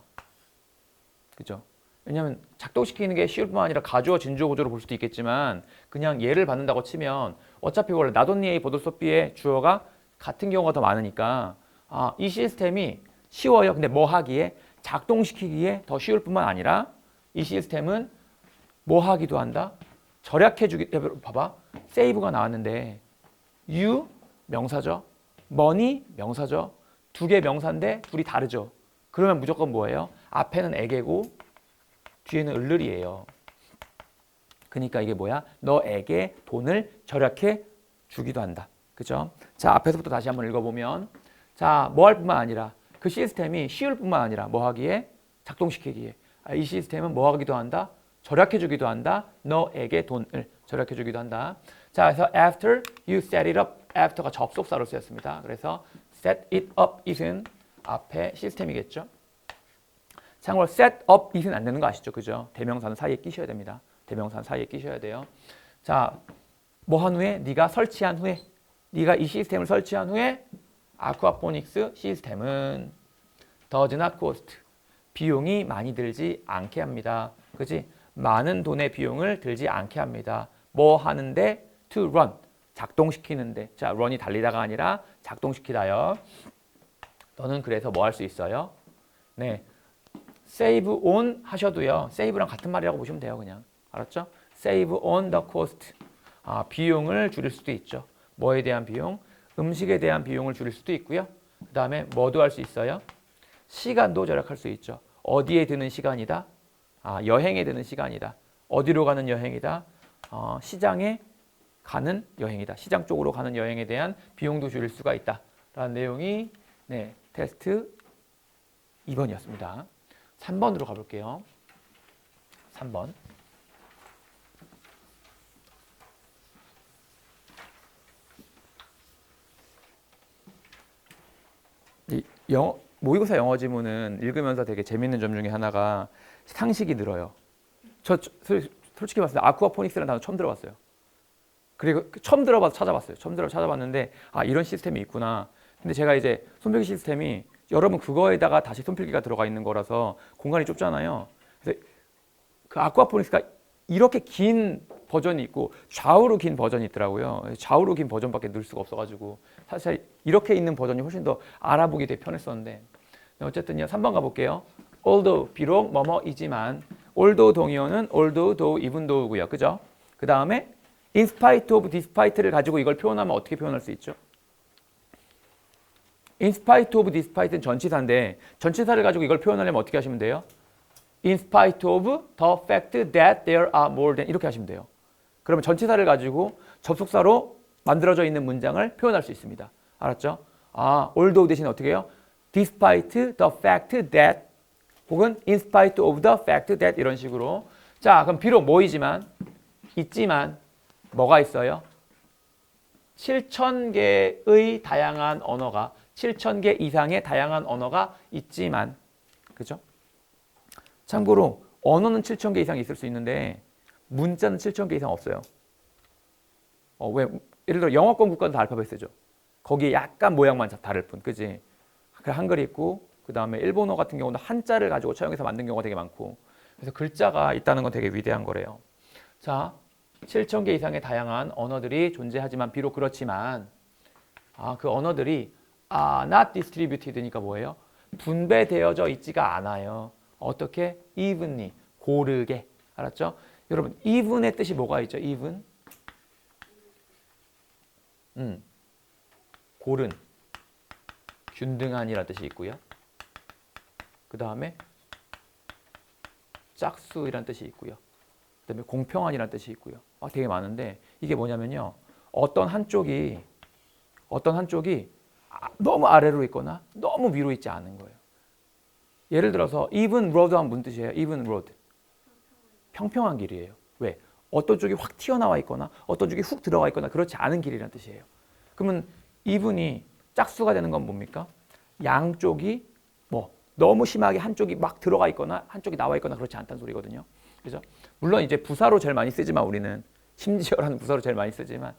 그죠? 왜냐하면 작동시키는 게 쉬울 뿐만 아니라 가주어 진주어 구조로 볼 수도 있겠지만 그냥 예를 받는다고 치면 어차피 원래 not only A, but also B의 주어가 같은 경우가 더 많으니까 이 시스템이 쉬워요. 근데 뭐 하기에? 작동시키기에 더 쉬울 뿐만 아니라 이 시스템은 뭐 하기도 한다? 절약해주기. 봐봐. save가 나왔는데 you 명사죠. money 명사죠. 두 개 명사인데 둘이 다르죠. 그러면 무조건 뭐예요? 앞에는 에게고 뒤에는 을을이에요. 그러니까 이게 뭐야? 너에게 돈을 절약해 주기도 한다. 그죠? 자, 앞에서부터 다시 한번 읽어보면 자, 뭐 할 뿐만 아니라 그 시스템이 쉬울 뿐만 아니라 뭐 하기에? 작동시키기에. 이 시스템은 뭐 하기도 한다? 절약해 주기도 한다. 너에게 돈을 절약해 주기도 한다. 자, 그래서 after you set it up. after가 접속사로 쓰였습니다. 그래서 set it up it은 앞에 시스템이겠죠. 참고로 set up it은 안 되는 거 아시죠? 그죠? 대명사는 사이에 끼셔야 됩니다. 대명사는 사이에 끼셔야 돼요. 자, 뭐 한 후에? 네가 설치한 후에 네가 이 시스템을 설치한 후에 아쿠아포닉스 시스템은 does not cost. 비용이 많이 들지 않게 합니다. 그지? 많은 돈의 비용을 들지 않게 합니다. 뭐 하는데? to run. 작동시키는데. 자, run이 달리다가 아니라 작동시키다요. 너는 그래서 뭐 할 수 있어요? 네. save on 하셔도요. save랑 같은 말이라고 보시면 돼요. 그냥. 알았죠? save on the cost. 비용을 줄일 수도 있죠. 뭐에 대한 비용? 음식에 대한 비용을 줄일 수도 있고요. 그 다음에 뭐도 할 수 있어요? 시간도 절약할 수 있죠. 어디에 드는 시간이다? 여행에 드는 시간이다. 어디로 가는 여행이다? 시장에 가는 여행이다. 시장 쪽으로 가는 여행에 대한 비용도 줄일 수가 있다. 라는 내용이 테스트 2번이었습니다. 3번으로 가볼게요. 3번. 모의고사 영어 지문은 읽으면서 되게 재밌는 점 중에 하나가 상식이 늘어요. 저 솔직히 말해서 아쿠아포닉스라는 단어 처음 들어봤어요. 그리고 처음 들어봐서 찾아봤어요. 처음 찾아봤는데 이런 시스템이 있구나. 근데 제가 이제 손필기 시스템이 여러분 그거에다가 다시 손필기가 들어가 있는 거라서 공간이 좁잖아요. 그래서 그 아쿠아포닉스가 이렇게 긴 버전이 있고 좌우로 긴 버전이 있더라고요. 좌우로 긴 버전밖에 넣을 수가 없어가지고 사실 이렇게 있는 버전이 훨씬 더 알아보기 되게 편했었는데 어쨌든요. 3번 가볼게요. although 비록 뭐뭐이지만 although 동의어는 although, though, even though고요. 그죠? 그 다음에 in spite of, despite를 가지고 이걸 표현하면 어떻게 표현할 수 있죠? in spite of, despite는 전치사인데 전치사를 가지고 이걸 표현하려면 어떻게 하시면 돼요? in spite of the fact that there are more than 이렇게 하시면 돼요. 그러면 전치사를 가지고 접속사로 만들어져 있는 문장을 표현할 수 있습니다. 알았죠? although 대신 어떻게 해요? despite the fact that 혹은 in spite of the fact that 이런 식으로. 자, 그럼 비록 뭐이지만 있지만 뭐가 있어요? 7,000개의 다양한 언어가 7,000개 이상의 다양한 언어가 있지만 그죠? 참고로 언어는 7,000개 이상 있을 수 있는데 문자는 7,000개 이상 없어요. 왜? 예를 들어 영어권 국가는 다 알파벳 쓰죠. 거기에 약간 모양만 다를 뿐, 그지? 그 한글이 있고 그 다음에 일본어 같은 경우는 한자를 가지고 차용해서 만든 경우가 되게 많고 그래서 글자가 있다는 건 되게 위대한 거래요. 자, 7,000개 이상의 다양한 언어들이 존재하지만 비록 그렇지만 그 언어들이 not distributed니까 뭐예요? 분배되어져 있지가 않아요. 어떻게? evenly, 고르게. 알았죠? 여러분, even의 뜻이 뭐가 있죠? even? 고른, 균등한이라는 뜻이 있고요. 그 다음에 짝수이라는 뜻이 있고요. 그 다음에 공평한이라는 뜻이 있고요. 되게 많은데 이게 뭐냐면요. 어떤 한쪽이 너무 아래로 있거나 너무 위로 있지 않은 거예요. 예를 들어서 even road 하면 무슨 뜻이에요? even road. 평평한 길이에요. 왜? 어떤 쪽이 확 튀어나와 있거나 어떤 쪽이 훅 들어가 있거나 그렇지 않은 길이라는 뜻이에요. 그러면 even이 짝수가 되는 건 뭡니까? 양쪽이 너무 심하게 한쪽이 막 들어가 있거나 한쪽이 나와 있거나 그렇지 않다는 소리거든요. 그죠? 물론 이제 부사로 제일 많이 쓰지만 우리는 심지어라는 부사로 제일 많이 쓰지만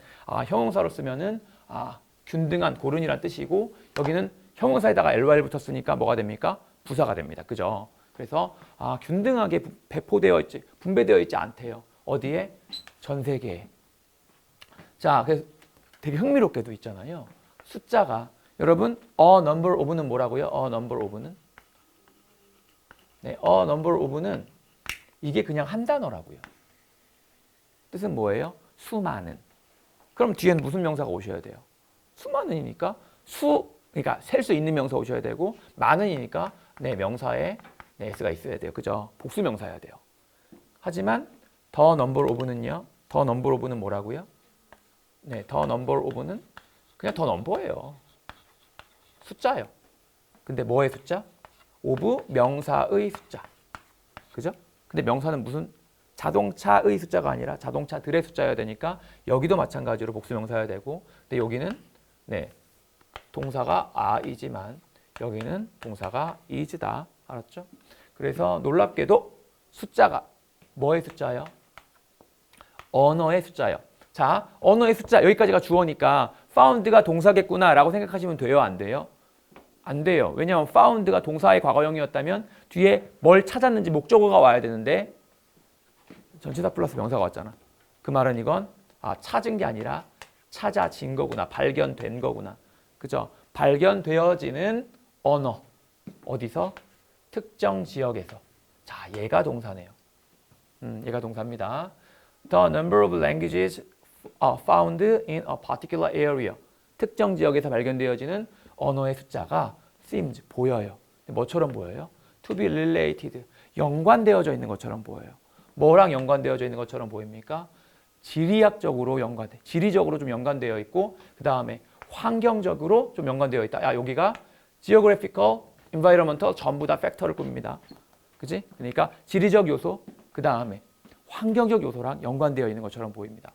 형용사로 쓰면은 균등한 고른이란 뜻이고 여기는 형용사에다가 ly 붙었으니까 뭐가 됩니까? 부사가 됩니다. 그죠? 그래서 균등하게 배포되어 있지 분배되어 있지 않대요. 어디에? 전 세계에. 자, 그래서 되게 흥미롭게도 있잖아요. 숫자가 여러분 a number of는 뭐라고요? a number of는? 네, a number of는 이게 그냥 한 단어라고요. 뜻은 뭐예요? 수많은. 그럼 뒤에는 무슨 명사가 오셔야 돼요? 수많은이니까 그러니까 셀 수 있는 명사 오셔야 되고 많은이니까 명사에 s가 있어야 돼요. 그죠? 복수 명사여야 돼요. 하지만 the number of는요. the number of는 뭐라고요? 네, the number of는 그냥 the number예요. 숫자예요. 근데 뭐의 숫자? of 명사의 숫자. 그죠? 근데 명사는 무슨 자동차의 숫자가 아니라 자동차들의 숫자여야 되니까 여기도 마찬가지로 복수 명사여야 되고 근데 여기는 동사가 a이지만 여기는 동사가 is다. 알았죠? 그래서 놀랍게도 숫자가 뭐의 숫자요? 언어의 숫자요. 자, 언어의 숫자 여기까지가 주어니까 found가 동사겠구나 라고 생각하시면 돼요? 안 돼요? 안 돼요. 왜냐하면 found가 동사의 과거형이었다면 뒤에 뭘 찾았는지 목적어가 와야 되는데 전치사 플러스 명사가 왔잖아. 그 말은 이건 찾은 게 아니라 찾아진 거구나. 발견된 거구나. 그죠? 발견되어지는 언어. 어디서? 특정 지역에서. 자, 얘가 동사네요. 얘가 동사입니다. The number of languages found in a particular area. 특정 지역에서 발견되어지는 언어의 숫자가 seems, 보여요. 뭐처럼 보여요? To be related, 연관되어져 있는 것처럼 보여요. 뭐랑 연관되어져 있는 것처럼 보입니까? 지리학적으로 지리적으로 좀 연관되어 있고 그 다음에 환경적으로 좀 연관되어 있다. 여기가 geographical, environmental 전부 다 팩터를 꾸밉니다. 그지? 그러니까 지리적 요소, 그 다음에 환경적 요소랑 연관되어 있는 것처럼 보입니다.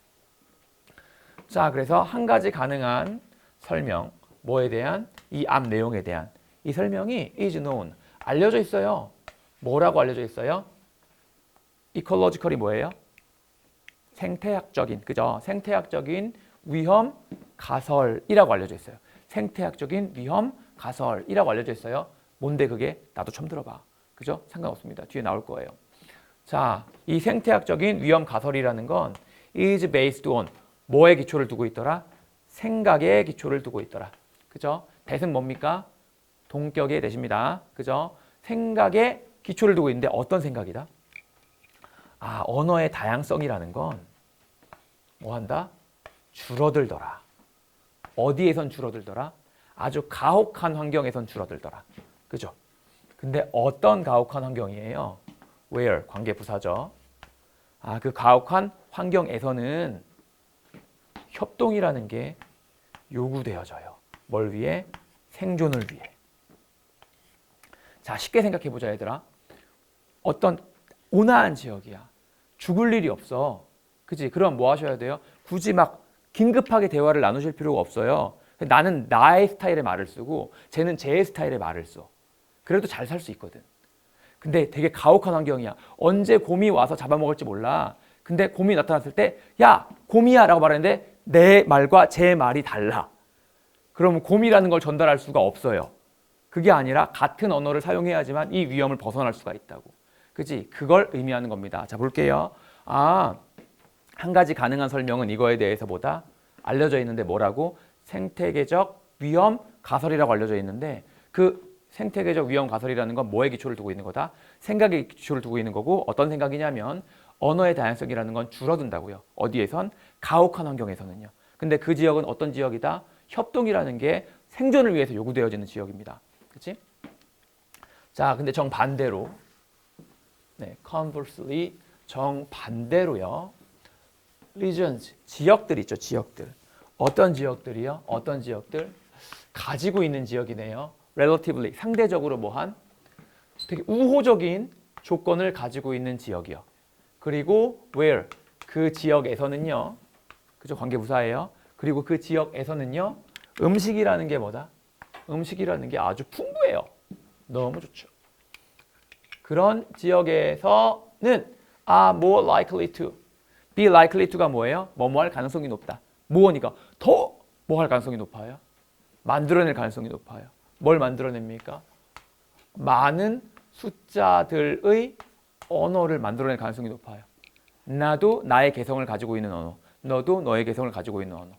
자, 그래서 한 가지 가능한 설명, 뭐에 대한? 이 앞 내용에 대한 이 설명이 is known, 알려져 있어요. 뭐라고 알려져 있어요? ecological이 뭐예요? 생태학적인, 그죠? 생태학적인 위험 가설이라고 알려져 있어요. 생태학적인 위험 가설이라고 알려져 있어요. 뭔데 그게? 나도 처음 들어봐. 그죠? 상관없습니다. 뒤에 나올 거예요. 자, 이 생태학적인 위험 가설이라는 건 is based on 뭐에 기초를 두고 있더라? 생각에 기초를 두고 있더라. 그죠? 대은 뭡니까? 동격의 대십니다. 그죠? 생각에 기초를 두고 있는데 어떤 생각이다? 언어의 다양성이라는 건 뭐한다? 줄어들더라. 어디에선 줄어들더라? 아주 가혹한 환경에선 줄어들더라. 그죠? 근데 어떤 가혹한 환경이에요? where, 관계부사죠. 그 가혹한 환경에서는 협동이라는 게 요구되어져요. 뭘 위해? 생존을 위해. 자, 쉽게 생각해 보자, 얘들아. 어떤 온화한 지역이야. 죽을 일이 없어. 그치? 그럼 뭐 하셔야 돼요? 굳이 막 긴급하게 대화를 나누실 필요가 없어요. 나는 나의 스타일의 말을 쓰고 쟤는 쟤의 스타일의 말을 써. 그래도 잘 살 수 있거든. 근데 되게 가혹한 환경이야. 언제 곰이 와서 잡아먹을지 몰라. 근데 곰이 나타났을 때 야, 곰이야 라고 말하는데 내 말과 제 말이 달라. 그러면 곰이라는 걸 전달할 수가 없어요. 그게 아니라 같은 언어를 사용해야지만 이 위험을 벗어날 수가 있다고. 그치? 그걸 의미하는 겁니다. 자, 볼게요. 한 가지 가능한 설명은 이거에 대해서 보다 알려져 있는데 뭐라고? 생태계적 위험 가설이라고 알려져 있는데 그 생태계적 위험 가설이라는 건 뭐에 기초를 두고 있는 거다? 생각에 기초를 두고 있는 거고 어떤 생각이냐면 언어의 다양성이라는 건 줄어든다고요. 어디에선? 가혹한 환경에서는요. 근데 그 지역은 어떤 지역이다? 협동이라는 게 생존을 위해서 요구되어지는 지역입니다. 그치? 자, 근데 정반대로 네, conversely 정반대로요. regions, 지역들 있죠, 지역들. 어떤 지역들이요? 어떤 지역들? 가지고 있는 지역이네요. relatively, 상대적으로 뭐한? 되게 우호적인 조건을 가지고 있는 지역이요. 그리고 where, 그 지역에서는요. 그죠? 관계부사예요. 그리고 그 지역에서는요. 음식이라는 게 뭐다? 음식이라는 게 아주 풍부해요. 너무 좋죠. 그런 지역에서는 are more likely to, be likely to가 뭐예요? 뭐뭐 할 가능성이 높다. 뭐니까 더 뭐 할 가능성이 높아요? 만들어낼 가능성이 높아요. 뭘 만들어냅니까? 많은 숫자들의 언어를 만들어낼 가능성이 높아요. 나도 나의 개성을 가지고 있는 언어, 너도 너의 개성을 가지고 있는 언어.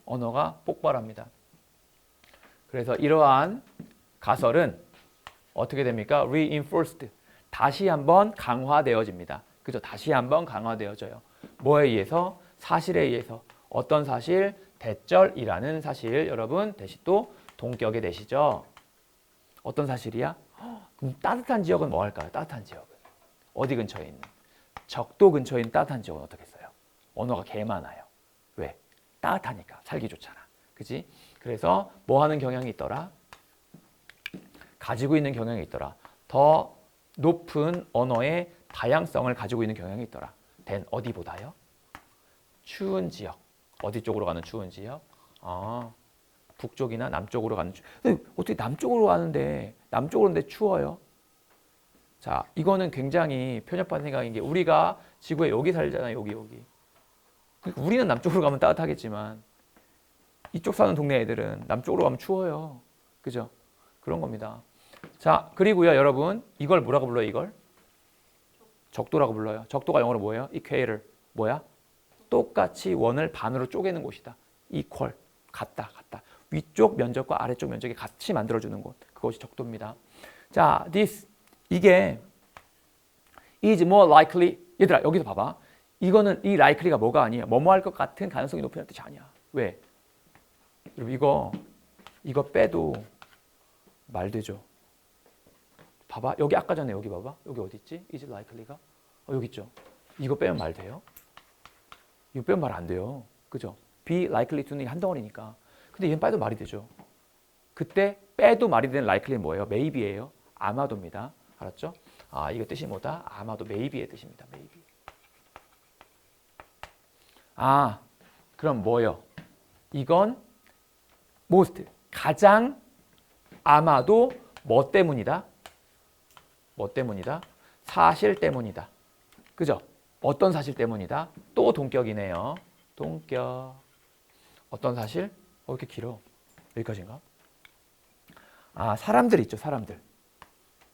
언어가 폭발합니다. 그래서 이러한 가설은 어떻게 됩니까? reinforced, 다시 한번 강화되어집니다. 그죠? 다시 한번 강화되어져요. 뭐에 의해서? 사실에 의해서. 어떤 사실? 대절이라는 사실. 여러분 대시 또 동격에 내시죠. 어떤 사실이야? 그럼 따뜻한 지역은 뭐 할까요? 따뜻한 지역은 어디 근처에 있는? 적도 근처에 있는 따뜻한 지역은 어떻겠어요? 언어가 개 많아요. 왜? 따뜻하니까 살기 좋잖아. 그지? 그래서 뭐 하는 경향이 있더라? 가지고 있는 경향이 있더라. 더 높은 언어의 다양성을 가지고 있는 경향이 있더라. 어디보다요? 추운 지역. 어디 쪽으로 가는 추운 지역? 북쪽이나 남쪽으로 가는 근데 어떻게 남쪽으로 가는데 남쪽으로 가는데 추워요? 자, 이거는 굉장히 편협한 생각인 게 우리가 지구에 여기 살잖아요. 여기. 그러니까 우리는 남쪽으로 가면 따뜻하겠지만 이쪽 사는 동네 애들은 남쪽으로 가면 추워요. 그죠? 그런 겁니다. 자, 그리고요, 여러분, 이걸 뭐라고 불러요, 이걸? 적도라고 불러요. 적도가 영어로 뭐예요? equator. 뭐야? 똑같이 원을 반으로 쪼개는 곳이다. equal. 같다. 위쪽 면적과 아래쪽 면적이 같이 만들어주는 곳. 그것이 적도입니다. 자, 이게 is more likely. 얘들아, 여기서 봐봐. 이거는 이 likely가 뭐가 아니에요. 뭐뭐 할 것 같은 가능성이 높다는 뜻이 아니야. 왜? 여러분, 이거 빼도 말 되죠. 봐봐. 여기 아까 전에 여기 봐봐. 여기 어디 있지? is likely가? 여기 있죠. 이거 빼면 말 돼요? 이거 빼면 말 안 돼요. 그죠? be likely to는 한 덩어리니까. 근데 얘는 빼도 말이 되죠. 그때 빼도 말이 되는 likely는 뭐예요? maybe예요. 아마도입니다. 알았죠? 이거 뜻이 뭐다? 아마도 maybe의 뜻입니다. maybe. 그럼 뭐요? 이건 most, 가장 아마도 뭐 때문이다? 뭐 때문이다? 사실 때문이다. 그죠? 어떤 사실 때문이다? 또 동격이네요. 동격. 어떤 사실? 왜 이렇게 길어? 여기까지인가? 사람들 있죠, 사람들.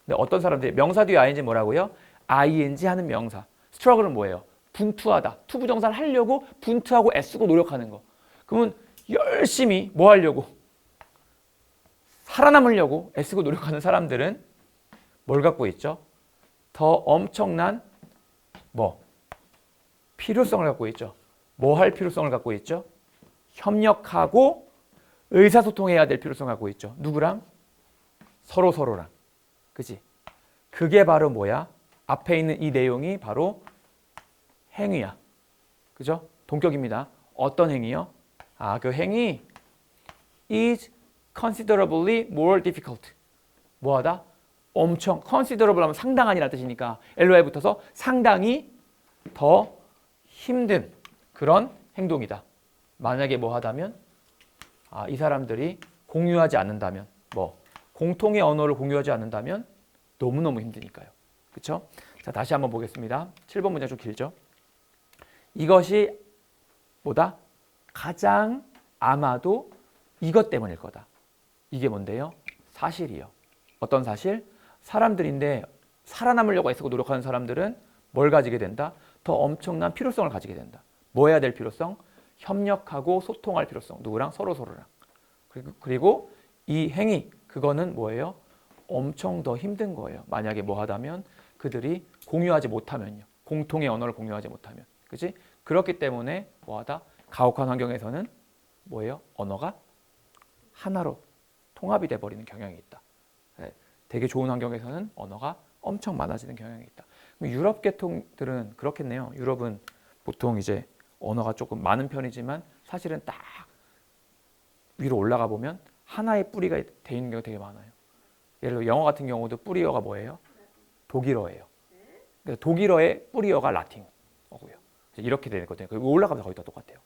근데 어떤 사람들이 명사 뒤에 ing 뭐라고요? ing 하는 명사. struggle은 뭐예요? 분투하다. 투부정사를 하려고 분투하고 애쓰고 노력하는 거. 그러면 열심히 뭐 하려고? 살아남으려고 애쓰고 노력하는 사람들은 뭘 갖고 있죠? 더 엄청난 필요성을 갖고 있죠. 뭐 할 필요성을 갖고 있죠? 협력하고 의사소통해야 될 필요성을 갖고 있죠. 누구랑? 서로랑. 그치? 그게 바로 뭐야? 앞에 있는 이 내용이 바로 행위야. 그죠? 동격입니다. 어떤 행위요? 그 행위 is considerably more difficult. 뭐하다? 엄청 considerable 하면 상당한이라는 뜻이니까 LO에 붙어서 상당히 더 힘든 그런 행동이다. 만약에 뭐 하다면 이 사람들이 공유하지 않는다면 뭐 공통의 언어를 공유하지 않는다면 너무너무 힘드니까요. 그렇죠? 자, 다시 한번 보겠습니다. 7번 문장 좀 길죠? 이것이 뭐다? 가장 아마도 이것 때문일 거다. 이게 뭔데요? 사실이요. 어떤 사실? 사람들인데 살아남으려고 애쓰고 노력하는 사람들은 뭘 가지게 된다? 더 엄청난 필요성을 가지게 된다. 뭐 해야 될 필요성? 협력하고 소통할 필요성. 누구랑? 서로랑. 그리고 이 행위, 그거는 뭐예요? 엄청 더 힘든 거예요. 만약에 뭐 하다면 그들이 공유하지 못하면요. 공통의 언어를 공유하지 못하면. 그치? 그렇기 때문에 뭐 하다? 가혹한 환경에서는 뭐예요? 언어가 하나로 통합이 돼버리는 경향이 있다. 되게 좋은 환경에서는 언어가 엄청 많아지는 경향이 있다. 유럽 계통들은 그렇겠네요. 유럽은 보통 이제 언어가 조금 많은 편이지만 사실은 딱 위로 올라가 보면 하나의 뿌리가 돼 있는 경우가 되게 많아요. 예를 들어 영어 같은 경우도 뿌리어가 뭐예요? 독일어예요. 그러니까 독일어의 뿌리어가 라틴어고요. 이렇게 되거든요. 올라가면 거의 다 똑같아요.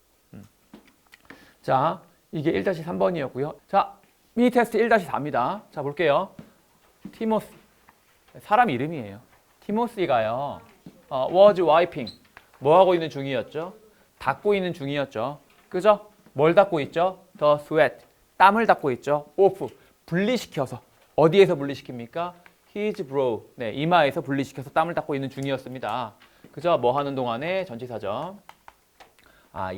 자, 이게 1-3번이었고요. 자, 미니 테스트 1-4입니다. 자, 볼게요. 티모스, 사람 이름이에요. 티모시가요. was wiping, 뭐 하고 있는 중이었죠? 닦고 있는 중이었죠. 그죠? 뭘 닦고 있죠? The sweat, 땀을 닦고 있죠. off, 분리시켜서. 어디에서 분리시킵니까? His brow, 네, 이마에서 분리시켜서 땀을 닦고 있는 중이었습니다. 그죠? 뭐 하는 동안에 전치사죠.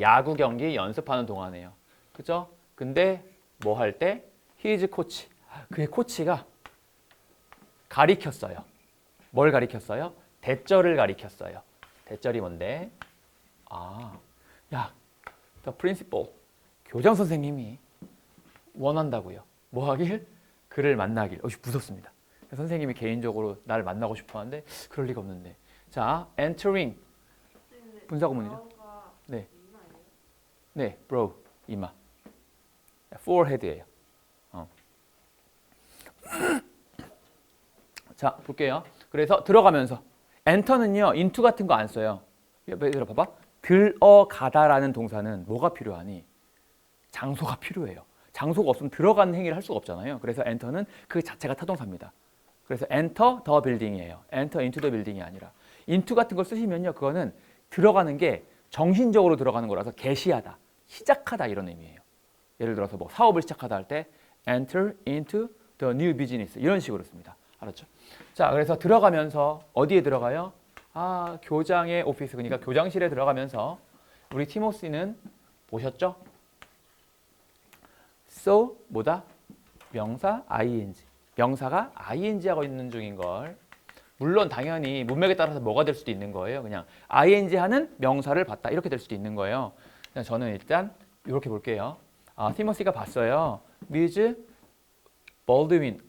야구 경기 연습하는 동안에요. 그죠? 근데 뭐 할 때? His coach, 그의 코치가 가리켰어요. 뭘 가리켰어요? 대절을 가리켰어요. 대절이 뭔데? the principal, 교장 선생님이 원한다고요. 뭐 하길? 그를 만나길. 무섭습니다. 선생님이 개인적으로 나를 만나고 싶어 하는데 그럴 리가 없는데. 자, entering, 분사구문이죠. 네, 네, brow, 이마. forehead예요. 자, 볼게요. 그래서 들어가면서 enter는요, into 같은 거 안 써요. 얘들아 봐봐. 들어가다라는 동사는 뭐가 필요하니? 장소가 필요해요. 장소가 없으면 들어가는 행위를 할 수가 없잖아요. 그래서 enter는 그 자체가 타동사입니다. 그래서 enter the building이에요. enter into the building이 아니라. into 같은 걸 쓰시면요, 그거는 들어가는 게 정신적으로 들어가는 거라서 개시하다, 시작하다 이런 의미예요. 예를 들어서 뭐 사업을 시작하다 할 때 enter into the new business 이런 식으로 씁니다. 알았죠? 자, 그래서 들어가면서 어디에 들어가요? 교장의 오피스, 그러니까 교장실에 들어가면서 우리 티모시는 보셨죠? so 뭐다? 명사 ing. 명사가 ing하고 있는 중인 걸. 물론 당연히 문맥에 따라서 뭐가 될 수도 있는 거예요. 그냥 ing 하는 명사를 봤다 이렇게 될 수도 있는 거예요. 그냥 저는 일단 이렇게 볼게요. 티모시가 봤어요. 미즈 볼드윈.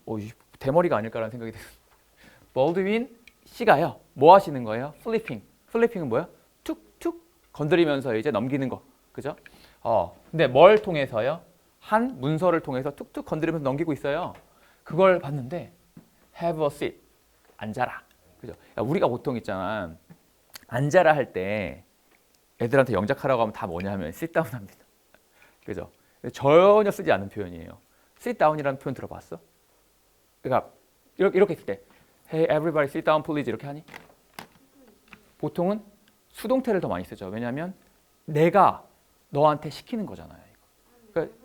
대머리가 아닐까라는 생각이 들어요. 볼드윈 씨가요. 뭐 하시는 거예요? 플리핑. 플리핑은 뭐야? 툭툭 건드리면서 이제 넘기는 거. 그죠? 근데 뭘 통해서요? 한 문서를 통해서 툭툭 건드리면서 넘기고 있어요. 그걸 봤는데 have a seat. 앉아라. 그죠? 우리가 보통 있잖아. 앉아라 할 때 애들한테 영작하라고 하면 다 뭐냐 하면 sit down 합니다. 그죠? 전혀 쓰지 않는 표현이에요. sit down이라는 표현 들어봤어? 그러니까 이렇게 했을 때 Hey everybody sit down please 이렇게 하니? 보통은 수동태를 더 많이 쓰죠. 왜냐하면 내가 너한테 시키는 거잖아요. 그러니까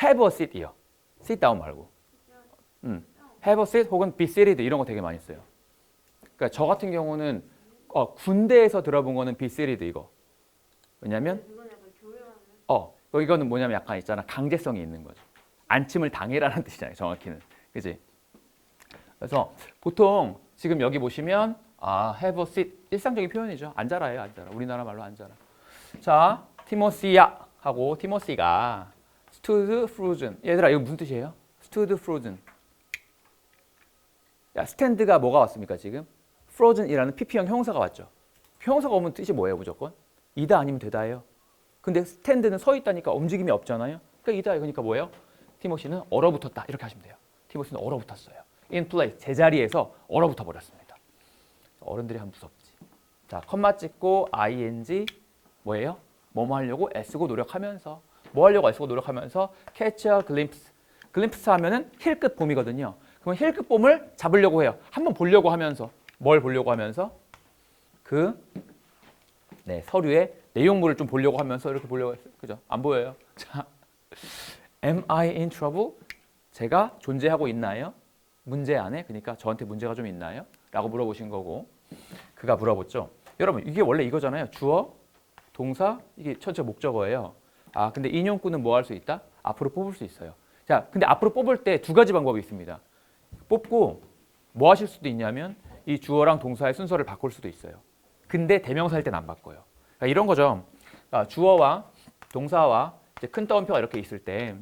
have a seat이요. sit down 말고. have a seat 혹은 be seated 이런 거 되게 많이 써요. 그러니까 저 같은 경우는 군대에서 들어본 거는 be seated 이거. 왜냐면 이거는 뭐냐면 약간 있잖아. 강제성이 있는 거죠. 안침을 당해라는 뜻이잖아요. 정확히는. 그지? 그래서 보통 지금 여기 보시면 have a seat 일상적인 표현이죠. 앉아라예요. 앉아라. 우리나라 말로 앉아라. 자, 티모시야 하고 티모시가 stood frozen. 얘들아 이거 무슨 뜻이에요? stood frozen. 야, 스탠드가 뭐가 왔습니까 지금? frozen이라는 pp형 형사가 왔죠. 형사가 오면 뜻이 뭐예요 무조건? 이다 아니면 되다예요. 근데 스탠드는 서 있다니까 움직임이 없잖아요. 그러니까 이다 그러니까 뭐예요? 티모시는 얼어붙었다. 이렇게 하시면 돼요. 티모시는 얼어붙었어요. in place, 제자리에서 얼어붙어 버렸습니다. 어른들이 하면 무섭지. 자, 컴마 찍고 ing 뭐예요? 뭐뭐 하려고 애쓰고 노력하면서 뭐 하려고 애쓰고 노력하면서 catch a glimpse. glimpse 하면은 힐끗 봄이거든요. 그럼 힐끗 봄을 잡으려고 해요. 한번 보려고 하면서 뭘 보려고 하면서 서류의 내용물을 좀 보려고 하면서 이렇게 보려고 했어요. 그죠? 안 보여요. 자, am I in trouble? 제가 존재하고 있나요? 문제 안에? 그러니까 저한테 문제가 좀 있나요? 라고 물어보신 거고 그가 물어봤죠. 여러분 이게 원래 이거잖아요. 주어, 동사, 이게 전체 목적어예요. 아 근데 인용구는 뭐 할 수 있다? 앞으로 뽑을 수 있어요. 자 근데 앞으로 뽑을 때 두 가지 방법이 있습니다. 뽑고 뭐 하실 수도 있냐면 이 주어랑 동사의 순서를 바꿀 수도 있어요. 근데 대명사일 때는 안 바꿔요. 그러니까 이런 거죠. 그러니까 주어와 동사와 이제 큰 따옴표가 이렇게 있을 때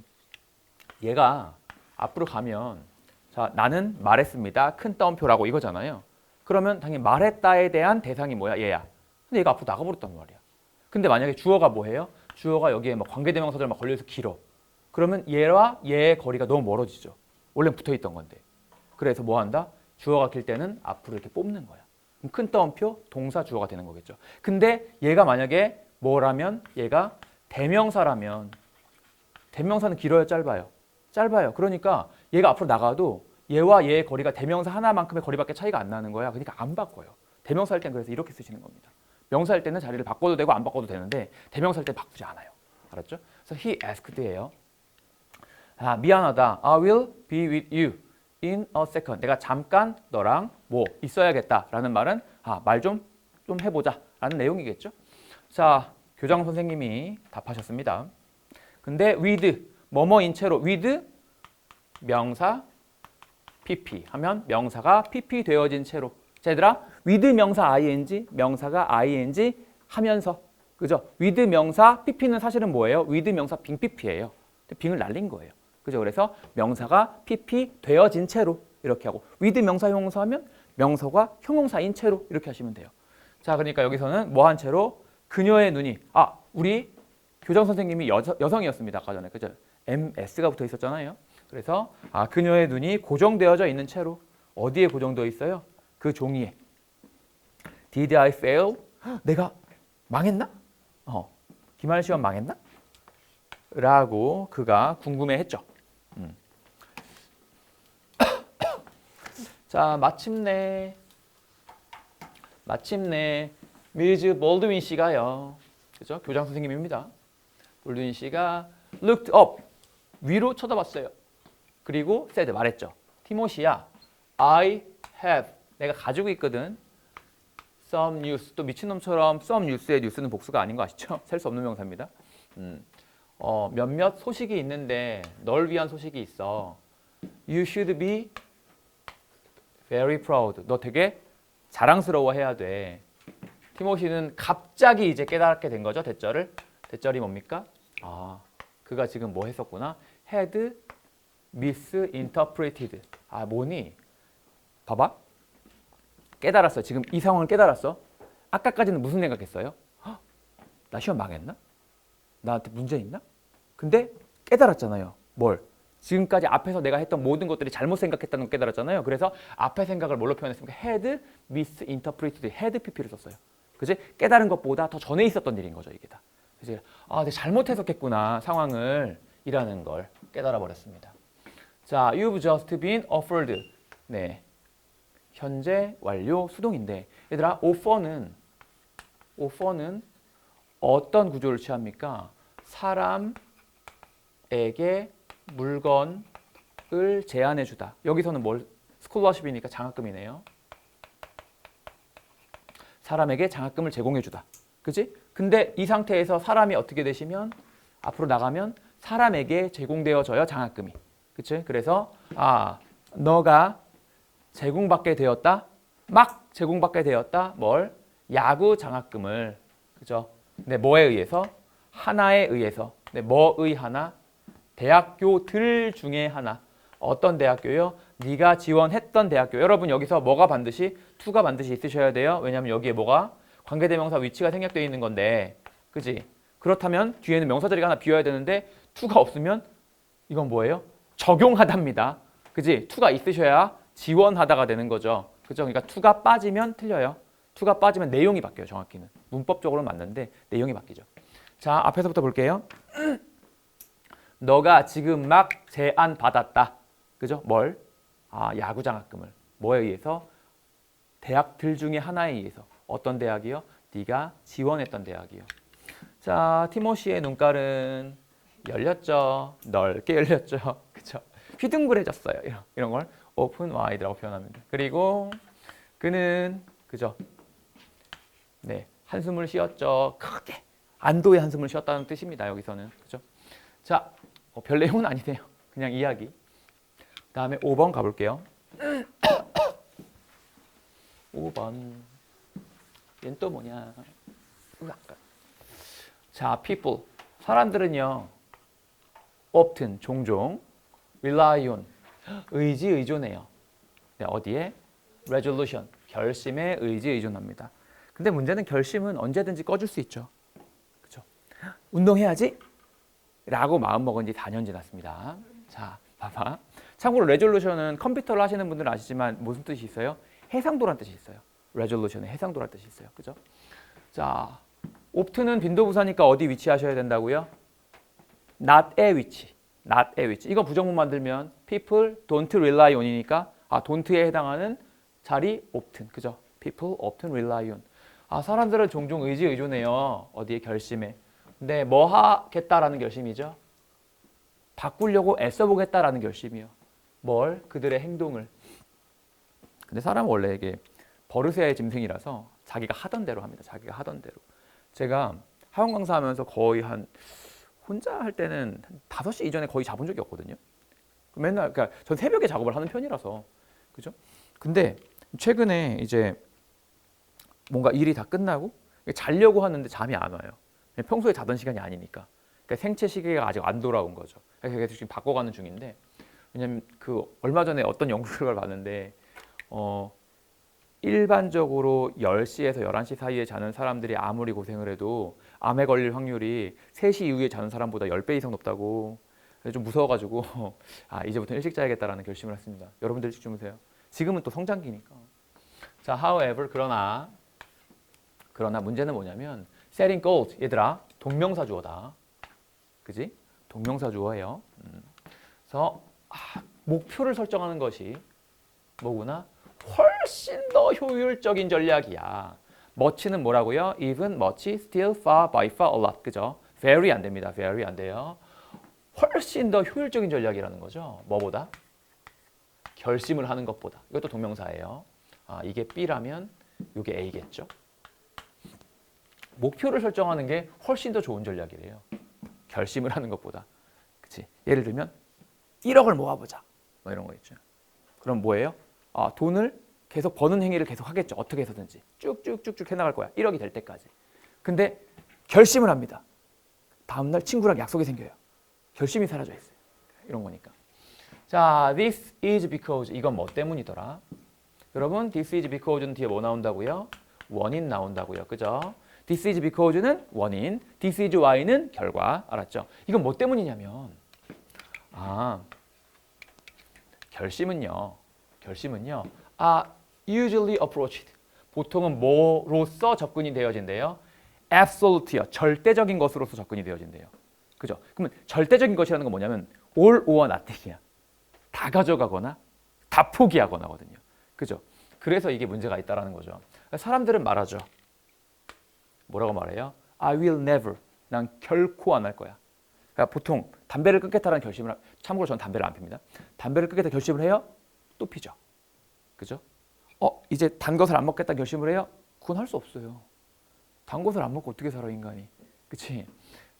얘가 앞으로 가면 자 나는 말했습니다. 큰 따옴표라고 이거잖아요. 그러면 당연히 말했다에 대한 대상이 뭐야? 얘야. 근데 얘가 앞으로 나가버렸단 말이야. 근데 만약에 주어가 뭐예요? 주어가 여기에 막 관계대명사들 막 걸려서 길어. 그러면 얘와 얘의 거리가 너무 멀어지죠. 원래 붙어있던 건데. 그래서 뭐 한다? 주어가 길 때는 앞으로 이렇게 뽑는 거야. 그럼 큰 따옴표 동사 주어가 되는 거겠죠. 근데 얘가 만약에 뭐라면 얘가 대명사라면 대명사는 길어요, 짧아요? 짧아요. 그러니까 얘가 앞으로 나가도 얘와 얘의 거리가 대명사 하나만큼의 거리밖에 차이가 안 나는 거야. 그러니까 안 바꿔요. 대명사 할 때는 그래서 이렇게 쓰시는 겁니다. 명사 할 때는 자리를 바꿔도 되고 안 바꿔도 되는데 대명사 할 때 바꾸지 않아요. 알았죠? 그래서 he asked예요. 아, 미안하다. I will be with you in a second. 내가 잠깐 너랑 뭐 있어야겠다라는 말은 말 좀 해보자 라는 내용이겠죠. 자, 교장 선생님이 답하셨습니다. 근데 with 뭐뭐인 채로 with 명사 pp 하면 명사가 pp 되어진 채로. 자, 얘들아 with 명사 ing 명사가 ing 하면서 그죠? with 명사 pp는 사실은 뭐예요? with 명사 빙 pp예요. 빙을 날린 거예요. 그죠? 그래서 명사가 pp 되어진 채로 이렇게 하고 with 명사 형용사 하면 명사가 형용사인 채로 이렇게 하시면 돼요. 자, 그러니까 여기서는 뭐 한 채로 그녀의 눈이 우리 교장 선생님이 여성이었습니다. 아까 전에 그죠? MS가 붙어 있었잖아요. 그래서 그녀의 눈이 고정되어져 있는 채로 어디에 고정되어 있어요? 그 종이에. Did I fail? 내가 망했나? 기말 시험 망했나? 라고 그가 궁금해했죠. 자, 마침내 미즈 볼드윈 씨가요. 그죠? 교장 선생님입니다. 볼드윈 씨가 looked up 위로 쳐다봤어요. 그리고 said 말했죠. 티모시야, I have 내가 가지고 있거든. some news 또 미친놈처럼 some news의 news는 복수가 아닌 거 아시죠? 셀 수 없는 명사입니다. 몇몇 소식이 있는데 널 위한 소식이 있어. You should be very proud. 너 되게 자랑스러워해야 돼. 티모시는 갑자기 이제 깨닫게 된 거죠. 대절이 뭡니까? 그가 지금 뭐 했었구나. had misinterpreted. 뭐니? 봐봐. 깨달았어. 지금 이 상황을 깨달았어. 아까까지는 무슨 생각했어요? 나 시험 망했나? 나한테 문제 있나? 근데 깨달았잖아요. 뭘? 지금까지 앞에서 내가 했던 모든 것들이 잘못 생각했다는 걸 깨달았잖아요. 그래서 앞에 생각을 뭘로 표현했습니까? had misinterpreted, had pp를 썼어요. 그지? 깨달은 것보다 더 전에 있었던 일인 거죠, 이게 다. 그래서 내가 잘못 해석했구나, 상황을 이라는 걸 깨달아 버렸습니다. 자, you've just been offered. 네. 현재 완료 수동인데 얘들아 offer는 어떤 구조를 취합니까? 사람에게 물건을 제안해 주다. 여기서는 스콜러십이니까 장학금이네요. 사람에게 장학금을 제공해 주다. 그치? 근데 이 상태에서 사람이 어떻게 되시면 앞으로 나가면 사람에게 제공되어져요, 장학금이. 그치? 그래서 너가 제공받게 되었다. 막 제공받게 되었다. 뭘? 야구 장학금을. 그죠? 네, 뭐에 의해서? 하나에 의해서. 네, 뭐의 하나? 대학교들 중에 하나. 어떤 대학교요? 네가 지원했던 대학교. 여러분 여기서 뭐가 반드시? to가 반드시 있으셔야 돼요. 왜냐하면 여기에 뭐가? 관계대명사 위치가 생략되어 있는 건데. 그지? 그렇다면 뒤에는 명사 자리가 하나 비어야 되는데 to가 없으면 이건 뭐예요? 적용하다입니다. 그지? to가 있으셔야 지원하다가 되는 거죠. 그죠? 그러니까 to가 빠지면 틀려요. to가 빠지면 내용이 바뀌어요. 정확히는. 문법적으로는 맞는데 내용이 바뀌죠. 자, 앞에서부터 볼게요. 너가 지금 막 제안 받았다. 그죠? 뭘? 야구 장학금을. 뭐에 의해서? 대학들 중에 하나에 의해서. 어떤 대학이요? 네가 지원했던 대학이요. 자, 티모시의 눈깔은 열렸죠. 넓게 열렸죠. 그죠? 휘둥그레졌어요. 이런 걸 open wide라고 표현합니다. 그리고 그는 그죠? 네, 한숨을 쉬었죠. 크게 안도의 한숨을 쉬었다는 뜻입니다. 여기서는 그죠? 자, 별 내용은 아니네요. 그냥 이야기. 다음에 5번 가볼게요. 5번. 얘는 또 뭐냐? 자, people. 사람들은요. often, 종종. rely on, 의지, 의존해요. 네, 어디에? resolution, 결심에 의지, 의존합니다. 근데 문제는 결심은 언제든지 꺼질 수 있죠. 그렇죠? 운동해야지? 라고 마음먹은 지 4년 지났습니다. 자, 봐봐. 참고로 resolution은 컴퓨터를 하시는 분들은 아시지만 무슨 뜻이 있어요? 해상도란 뜻이 있어요. resolution은 해상도란 뜻이 있어요. 그죠? 자, often은 빈도부사니까 어디 위치하셔야 된다고요? not a 위치. not a 위치. 이거 부정문 만들면 people don't rely on이니까 don't에 해당하는 자리 often. 그죠? people often rely on. 사람들은 종종 의지 의존해요. 어디에? 결심에. 근데 뭐 하겠다라는 결심이죠? 바꾸려고 애써보겠다라는 결심이요. 뭘? 그들의 행동을. 근데 사람은 원래 이게 버릇의 짐승이라서 자기가 하던 대로 합니다. 자기가 하던 대로. 제가 학원 강사하면서 거의 혼자 할 때는 5시 이전에 거의 자본 적이 없거든요. 맨날, 그러니까 전 새벽에 작업을 하는 편이라서. 그죠? 근데 최근에 이제 뭔가 일이 다 끝나고 자려고 하는데 잠이 안 와요. 평소에 자던 시간이 아니니까. 그러니까 생체 시계가 아직 안 돌아온 거죠. 그래서 지금 바꿔가는 중인데, 왜냐면 얼마 전에 어떤 연구 결과를 봤는데, 일반적으로 10시에서 11시 사이에 자는 사람들이 아무리 고생을 해도 암에 걸릴 확률이 3시 이후에 자는 사람보다 10배 이상 높다고. 그래서 좀 무서워가지고 이제부터 일찍 자야겠다라는 결심을 했습니다. 여러분들 일찍 주무세요. 지금은 또 성장기니까. 자, however, 그러나 문제는 뭐냐면 setting goals, 얘들아, 동명사 주어다. 그지? 동명사 주어예요. 그래서 목표를 설정하는 것이 뭐구나? 훨씬 더 효율적인 전략이야. much는 뭐라고요? even, much, still, far, by far, a lot. 그죠? very 안 됩니다. very 안 돼요. 훨씬 더 효율적인 전략이라는 거죠. 뭐보다? 결심을 하는 것보다. 이것도 동명사예요. 이게 B라면 이게 A겠죠. 목표를 설정하는 게 훨씬 더 좋은 전략이래요. 결심을 하는 것보다. 그치? 예를 들면 1억을 모아보자. 뭐 이런 거 있죠. 그럼 뭐예요? 돈을 계속 버는 행위를 계속 하겠죠. 어떻게 해서든지. 쭉쭉쭉쭉 해나갈 거야. 1억이 될 때까지. 근데 결심을 합니다. 다음날 친구랑 약속이 생겨요. 결심이 사라져 있어요. 이런 거니까. 자, this is because. 이건 뭐 때문이더라? 여러분, this is because는 뒤에 뭐 나온다고요? 원인 나온다고요. 그죠? This is because는 원인, this is why는 결과. 알았죠? 이건 뭐 때문이냐면 결심은요. usually approached. 보통은 뭐로서 접근이 되어진대요? absolute요. 절대적인 것으로서 접근이 되어진대요. 그죠? 그러면 절대적인 것이라는 건 뭐냐면 all or nothing이야. 다 가져가거나 다 포기하거나거든요. 그죠? 그래서 이게 문제가 있다라는 거죠. 사람들은 말하죠. 뭐라고 말해요? I will never. 난 결코 안 할 거야. 그러니까 보통 담배를 끊겠다는 결심을 참고로 저는 담배를 안 핍니다. 담배를 끊겠다 결심을 해요? 또 피죠. 그죠? 이제 단 것을 안 먹겠다 결심을 해요? 그건 할 수 없어요. 단 것을 안 먹고 어떻게 살아 인간이. 그치?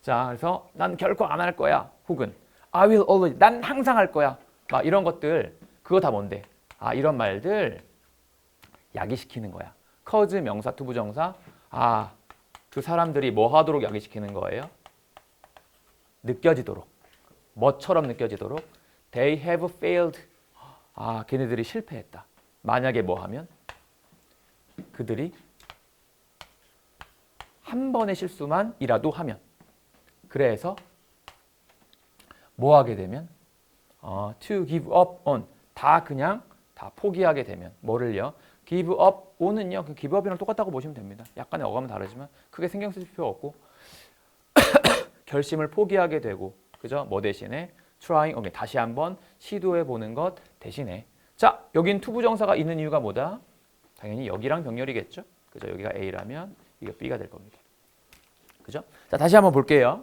자, 그래서 난 결코 안 할 거야. 혹은 I will always. 난 항상 할 거야. 막 이런 것들 그거 다 뭔데? 이런 말들 야기시키는 거야. cause 명사 투부정사. 그 사람들이 뭐 하도록 야기시키는 거예요? 느껴지도록. 뭐처럼 느껴지도록. They have failed. 걔네들이 실패했다. 만약에 뭐 하면? 그들이 한 번의 실수만이라도 하면. 그래서 뭐 하게 되면? to give up on 다 그냥 다 포기하게 되면 뭐를요? give up on은요. 그 give up이랑 똑같다고 보시면 됩니다. 약간의 어감은 다르지만 크게 신경 쓸 필요 없고 결심을 포기하게 되고 그죠? 뭐 대신에 trying again 다시 한번 시도해 보는 것 대신에 자 여긴 투부정사가 있는 이유가 뭐다? 당연히 여기랑 병렬이겠죠? 그죠? 여기가 A라면 이게 B가 될 겁니다. 그죠? 자 다시 한번 볼게요.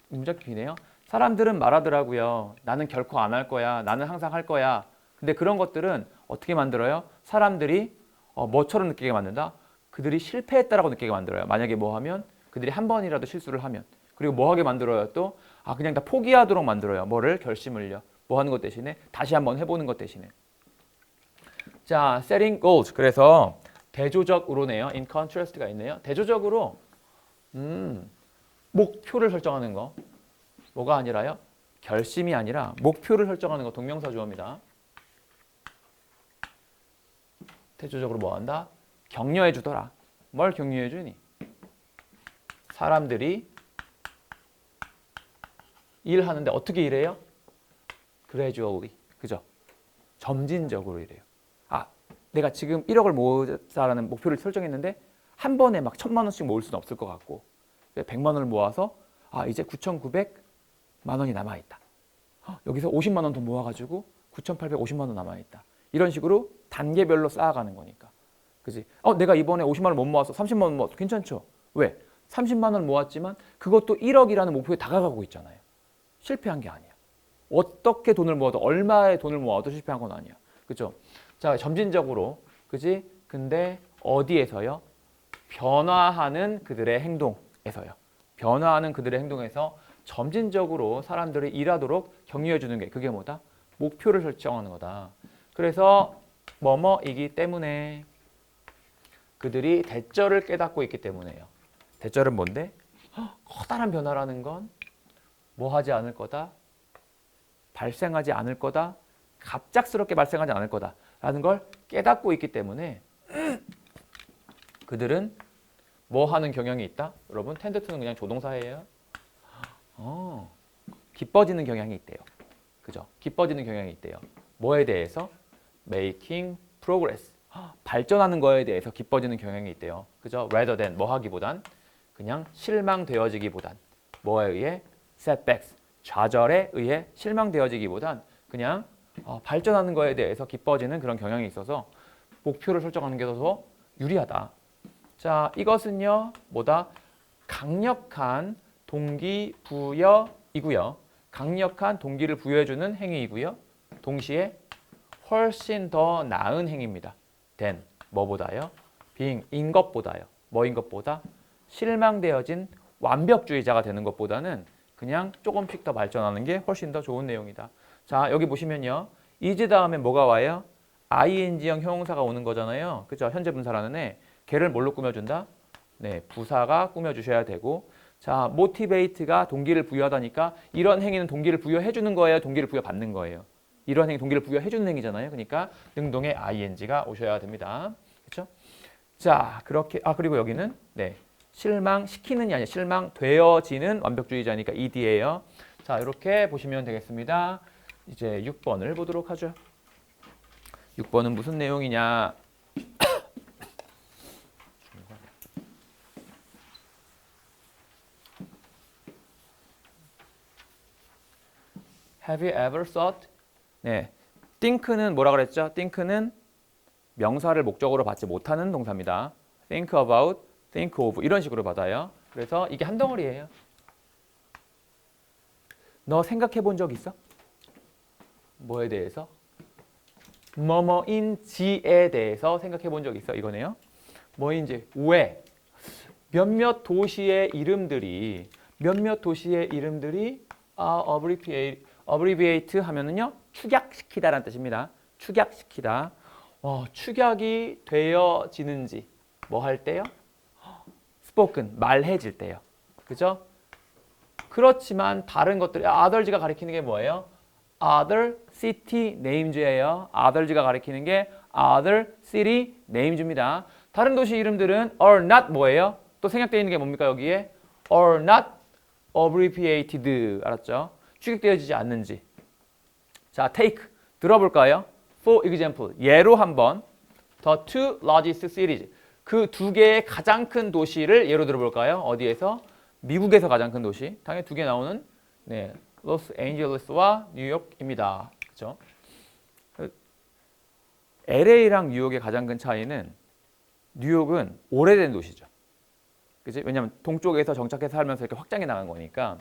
문장 비네요. 사람들은 말하더라고요. 나는 결코 안 할 거야. 나는 항상 할 거야. 근데 그런 것들은 어떻게 만들어요? 사람들이 뭐처럼 느끼게 만든다? 그들이 실패했다라고 느끼게 만들어요. 만약에 뭐 하면 그들이 한 번이라도 실수를 하면 그리고 뭐 하게 만들어요? 또 그냥 다 포기하도록 만들어요. 뭐를? 결심을요. 뭐 하는 것 대신에 다시 한번 해보는 것 대신에. 자, setting goals. 그래서 대조적으로네요. in contrast가 있네요. 대조적으로 목표를 설정하는 거. 뭐가 아니라요? 결심이 아니라 목표를 설정하는 거 동명사 주어입니다. 대조적으로 뭐 한다? 격려해 주더라. 뭘 격려해 주니? 사람들이 일하는데 어떻게 일해요? gradually. 그죠? 점진적으로 일해요. 내가 지금 1억을 모으자라는 목표를 설정했는데 한 번에 막 1,000만 원씩 모을 수는 없을 것 같고 100만 원을 모아서 이제 9,900만 원이 남아있다. 여기서 50만 원 더 모아가지고 9,850만 원 남아있다. 이런 식으로 단계별로 쌓아가는 거니까. 그지? 내가 이번에 50만 원 못 모아서 30만 원 모았어. 괜찮죠? 왜? 30만 원 모았지만 그것도 1억이라는 목표에 다가가고 있잖아요. 실패한 게 아니야. 어떻게 돈을 모아도 얼마의 돈을 모아도 실패한 건 아니야. 그죠? 자, 점진적으로. 그지? 근데 어디에서요? 변화하는 그들의 행동에서요. 변화하는 그들의 행동에서 점진적으로 사람들이 일하도록 격려해 주는 게 그게 뭐다? 목표를 설정하는 거다. 그래서 뭐뭐이기 때문에 그들이 대절을 깨닫고 있기 때문에요. 대절은 뭔데? 커다란 변화라는 건 뭐 하지 않을 거다? 발생하지 않을 거다? 갑작스럽게 발생하지 않을 거다. 라는 걸 깨닫고 있기 때문에 그들은 뭐 하는 경향이 있다? 여러분 텐드 to는 그냥 조동사예요. 기뻐지는 경향이 있대요. 그죠? 기뻐지는 경향이 있대요. 뭐에 대해서? making progress. 발전하는 거에 대해서 기뻐지는 경향이 있대요. 그죠? rather than 뭐 하기보단 그냥 실망되어지기보단 뭐에 의해? setbacks. 좌절에 의해 실망되어지기보단 그냥 발전하는 거에 대해서 기뻐지는 그런 경향이 있어서 목표를 설정하는 게 더 유리하다. 자, 이것은요. 뭐다? 강력한 동기부여이고요. 강력한 동기를 부여해주는 행위이고요. 동시에 훨씬 더 나은 행위입니다. than 뭐보다요? being 인 것보다요. 뭐인 것보다? 실망되어진 완벽주의자가 되는 것보다는 그냥 조금씩 더 발전하는 게 훨씬 더 좋은 내용이다. 자, 여기 보시면요. is 다음에 뭐가 와요? ing형 형용사가 오는 거잖아요. 그죠? 현재 분사라는 애. 걔를 뭘로 꾸며준다? 네, 부사가 꾸며주셔야 되고 자, motivate가 동기를 부여하다니까 이런 행위는 동기를 부여해주는 거예요? 동기를 부여받는 거예요? 이런 행위 동기를 부여해주는 행위잖아요. 그러니까 능동의 ing가 오셔야 됩니다. 그렇죠? 자, 그렇게 그리고 여기는 네, 실망시키는이 아니라 실망되어지는 완벽주의자니까 ed예요. 자, 이렇게 보시면 되겠습니다. 이제 6번을 보도록 하죠. 6번은 무슨 내용이냐? Have you ever thought? 네, think는 뭐라 그랬죠? think는 명사를 목적으로 받지 못하는 동사입니다. think about, think of 이런 식으로 받아요. 그래서 이게 한 덩어리예요. 너 생각해 본 적 있어? 뭐에 대해서? 뭐뭐인지에 대해서 생각해 본 적 있어? 이거네요. 뭐인지, 왜? 몇몇 도시의 이름들이 abbreviate 하면은요 축약시키다라는 뜻입니다. 축약시키다. 축약이 되어지는지 뭐 할 때요? spoken 말해질 때요. 그죠? 그렇지만 다른 것들이 others가 가리키는 게 뭐예요? other city names예요. others가 가리키는 게 other city names입니다. 다른 도시 이름들은 are not 뭐예요? 또 생략되어 있는 게 뭡니까 여기에? are not abbreviated 알았죠? 축약되어지지 않는지. 자, take 들어볼까요? For example, 예로 한번 The two largest cities. 그 두 개의 가장 큰 도시를 예로 들어볼까요? 어디에서? 미국에서 가장 큰 도시. 당연히 두 개 나오는 네, 로스앤젤레스와 뉴욕입니다. 그렇죠? LA랑 뉴욕의 가장 큰 차이는 뉴욕은 오래된 도시죠. 그치? 왜냐하면 동쪽에서 정착해서 살면서 이렇게 확장해 나간 거니까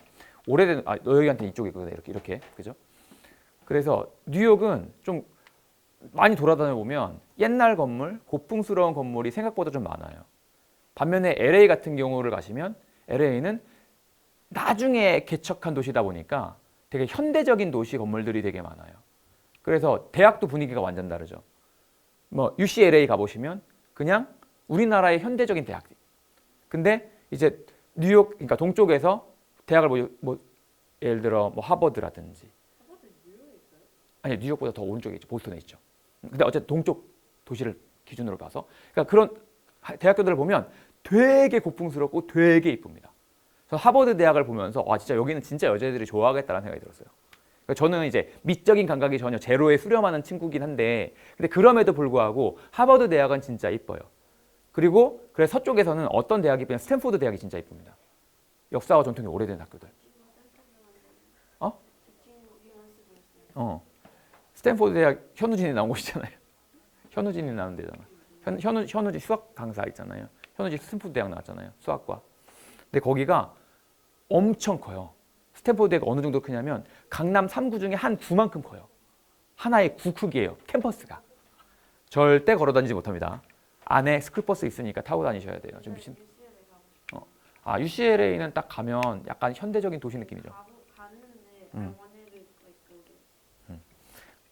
오래된 여기한테 이쪽에 있거든 이렇게 그죠? 그래서 뉴욕은 좀 많이 돌아다녀 보면 옛날 건물, 고풍스러운 건물이 생각보다 좀 많아요. 반면에 LA 같은 경우를 가시면 LA는 나중에 개척한 도시다 보니까 되게 현대적인 도시 건물들이 되게 많아요. 그래서 대학도 분위기가 완전 다르죠. 뭐 UCLA 가보시면 그냥 우리나라의 현대적인 대학. 근데 이제 뉴욕, 그러니까 동쪽에서 대학을 뭐 예를 들어 뭐 하버드라든지. 하버드 뉴욕에 있어요? 아니 뉴욕보다 더 오른쪽에 있죠. 보스턴에 있죠. 근데 어쨌든 동쪽 도시를 기준으로 봐서 그러니까 그런 대학교들을 보면 되게 고풍스럽고 되게 이쁩니다. 그래서 하버드 대학을 보면서 와 진짜 여기는 진짜 여자애들이 좋아하겠다라는 생각이 들었어요. 그러니까 저는 이제 미적인 감각이 전혀 제로에 수렴하는 친구긴 한데 근데 그럼에도 불구하고 하버드 대학은 진짜 이뻐요. 그리고 그래서 서쪽에서는 어떤 대학이 이쁘냐 스탠포드 대학이 진짜 이쁩니다. 역사와 전통이 오래된 학교들. 스탠포드 대학 현우진이 나온 곳이잖아요. 현우진이 나온 데잖아. 현우진 수학 강사 있잖아요. 현우진 스탠포드 대학 나왔잖아요. 수학과. 근데 거기가 엄청 커요. 스탠포드 대학가 어느 정도 크냐면 강남 3구 중에 한 구만큼 커요. 하나의 구 크기예요. 캠퍼스가. 절대 걸어 다니지 못합니다. 안에 스쿨버스 있으니까 타고 다니셔야 돼요. 좀 미친. UCLA는 딱 가면 약간 현대적인 도시 느낌이죠.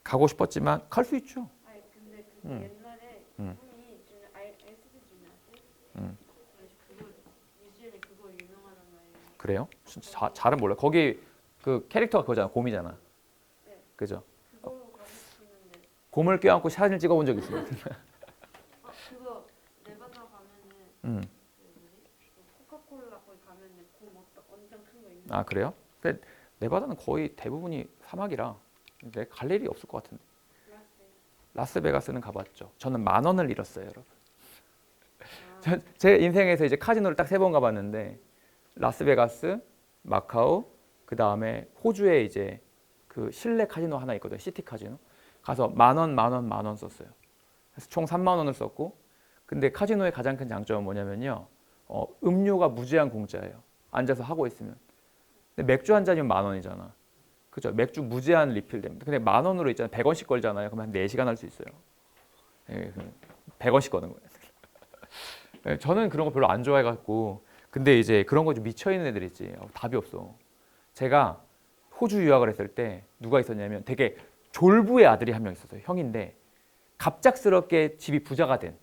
가고 싶었지만 갈 수 있죠. 아니 근데 그 옛날에 분이 그거 UCLA 그거 유명하단 말이에요. 그래요? 진짜 잘은 몰라. 거기 그 캐릭터가 그거잖아. 곰이잖아. 네. 그죠? 그걸로 가고 싶은데. 곰을 껴안고 사진 찍어본 적 있어요. 그거 네바다 가면은 그 뭐지? 코카콜라 거기 가면은 곰 엄청 큰 거 있는. 아 그래요? 근데 네바다는 거의 대부분이 사막이라 내 갈 일이 없을 것 같은데. 라스베가스는 가봤죠. 저는 10,000원을 잃었어요, 여러분. 제 인생에서 이제 카지노를 딱 3번 가봤는데 라스베가스, 마카오, 그 다음에 호주에 이제 그 실내 카지노 하나 있거든요. 시티 카지노. 가서 10,000원 썼어요. 그래서 총 30,000원을 썼고, 근데 카지노의 가장 큰 장점은 뭐냐면요, 음료가 무제한 공짜예요. 앉아서 하고 있으면. 근데 맥주 한 잔이면 10,000원이잖아. 그죠? 맥주 무제한 리필 됩니다. 근데 10,000원으로 있잖아요. 100원씩 걸잖아요. 그럼 한 4시간 할 수 있어요. 100원씩 거는 거예요. 저는 그런 거 별로 안 좋아해갖고, 근데 이제 그런 거 좀 미쳐있는 애들 있지. 답이 없어. 제가 호주 유학을 했을 때 누가 있었냐면 되게 졸부의 아들이 한 명 있었어요. 형인데 갑작스럽게 집이 부자가 된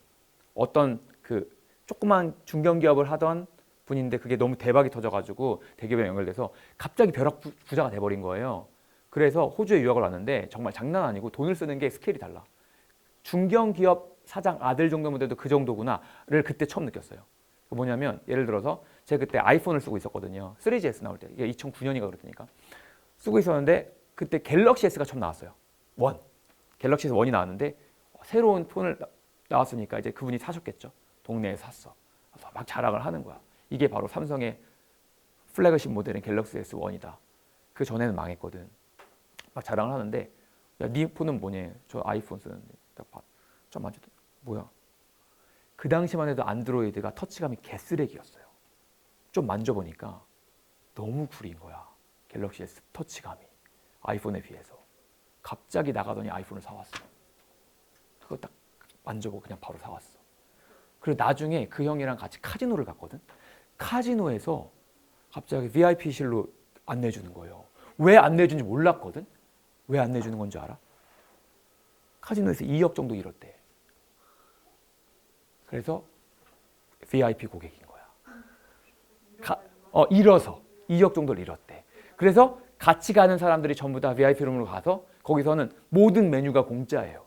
어떤 그 조그만 중견기업을 하던 분인데 그게 너무 대박이 터져가지고 대기업에 연결돼서 갑자기 벼락 부자가 돼버린 거예요. 그래서 호주에 유학을 왔는데 정말 장난 아니고 돈을 쓰는 게 스케일이 달라. 중견기업 사장 아들 정도면 돼도 그 정도구나를 그때 처음 느꼈어요. 뭐냐면 예를 들어서 제가 그때 아이폰을 쓰고 있었거든요. 3GS 나올 때. 이게 2009년인가 그랬으니까. 쓰고 있었는데 그때 갤럭시 S가 처음 나왔어요. 갤럭시 S 1이 나왔는데 새로운 폰을 나왔으니까 이제 그분이 사셨겠죠. 동네에서 샀어. 그래서 막 자랑을 하는 거야. 이게 바로 삼성의 플래그십 모델인 갤럭시 S1이다. 그 전에는 망했거든. 막 자랑을 하는데 야, 네 폰은 뭐냐? 저 아이폰 쓰는데. 딱 봐. 좀 만졌더니 뭐야? 그 당시만 해도 안드로이드가 터치감이 개쓰레기였어요. 좀 만져보니까 너무 구린 거야. 갤럭시 S 터치감이 아이폰에 비해서. 갑자기 나가더니 아이폰을 사왔어. 그거 딱 만져보고 그냥 바로 사왔어. 그리고 나중에 그 형이랑 같이 카지노를 갔거든. 카지노에서 갑자기 VIP실로 안내주는 거예요. 왜 안내주는지 몰랐거든. 왜 안내주는 건지 알아? 카지노에서 2억 정도 잃었대. 그래서 VIP 고객인 거야. 잃어서 2억 정도를 잃었대. 그래서 같이 가는 사람들이 전부 다 VIP룸으로 가서 거기서는 모든 메뉴가 공짜예요.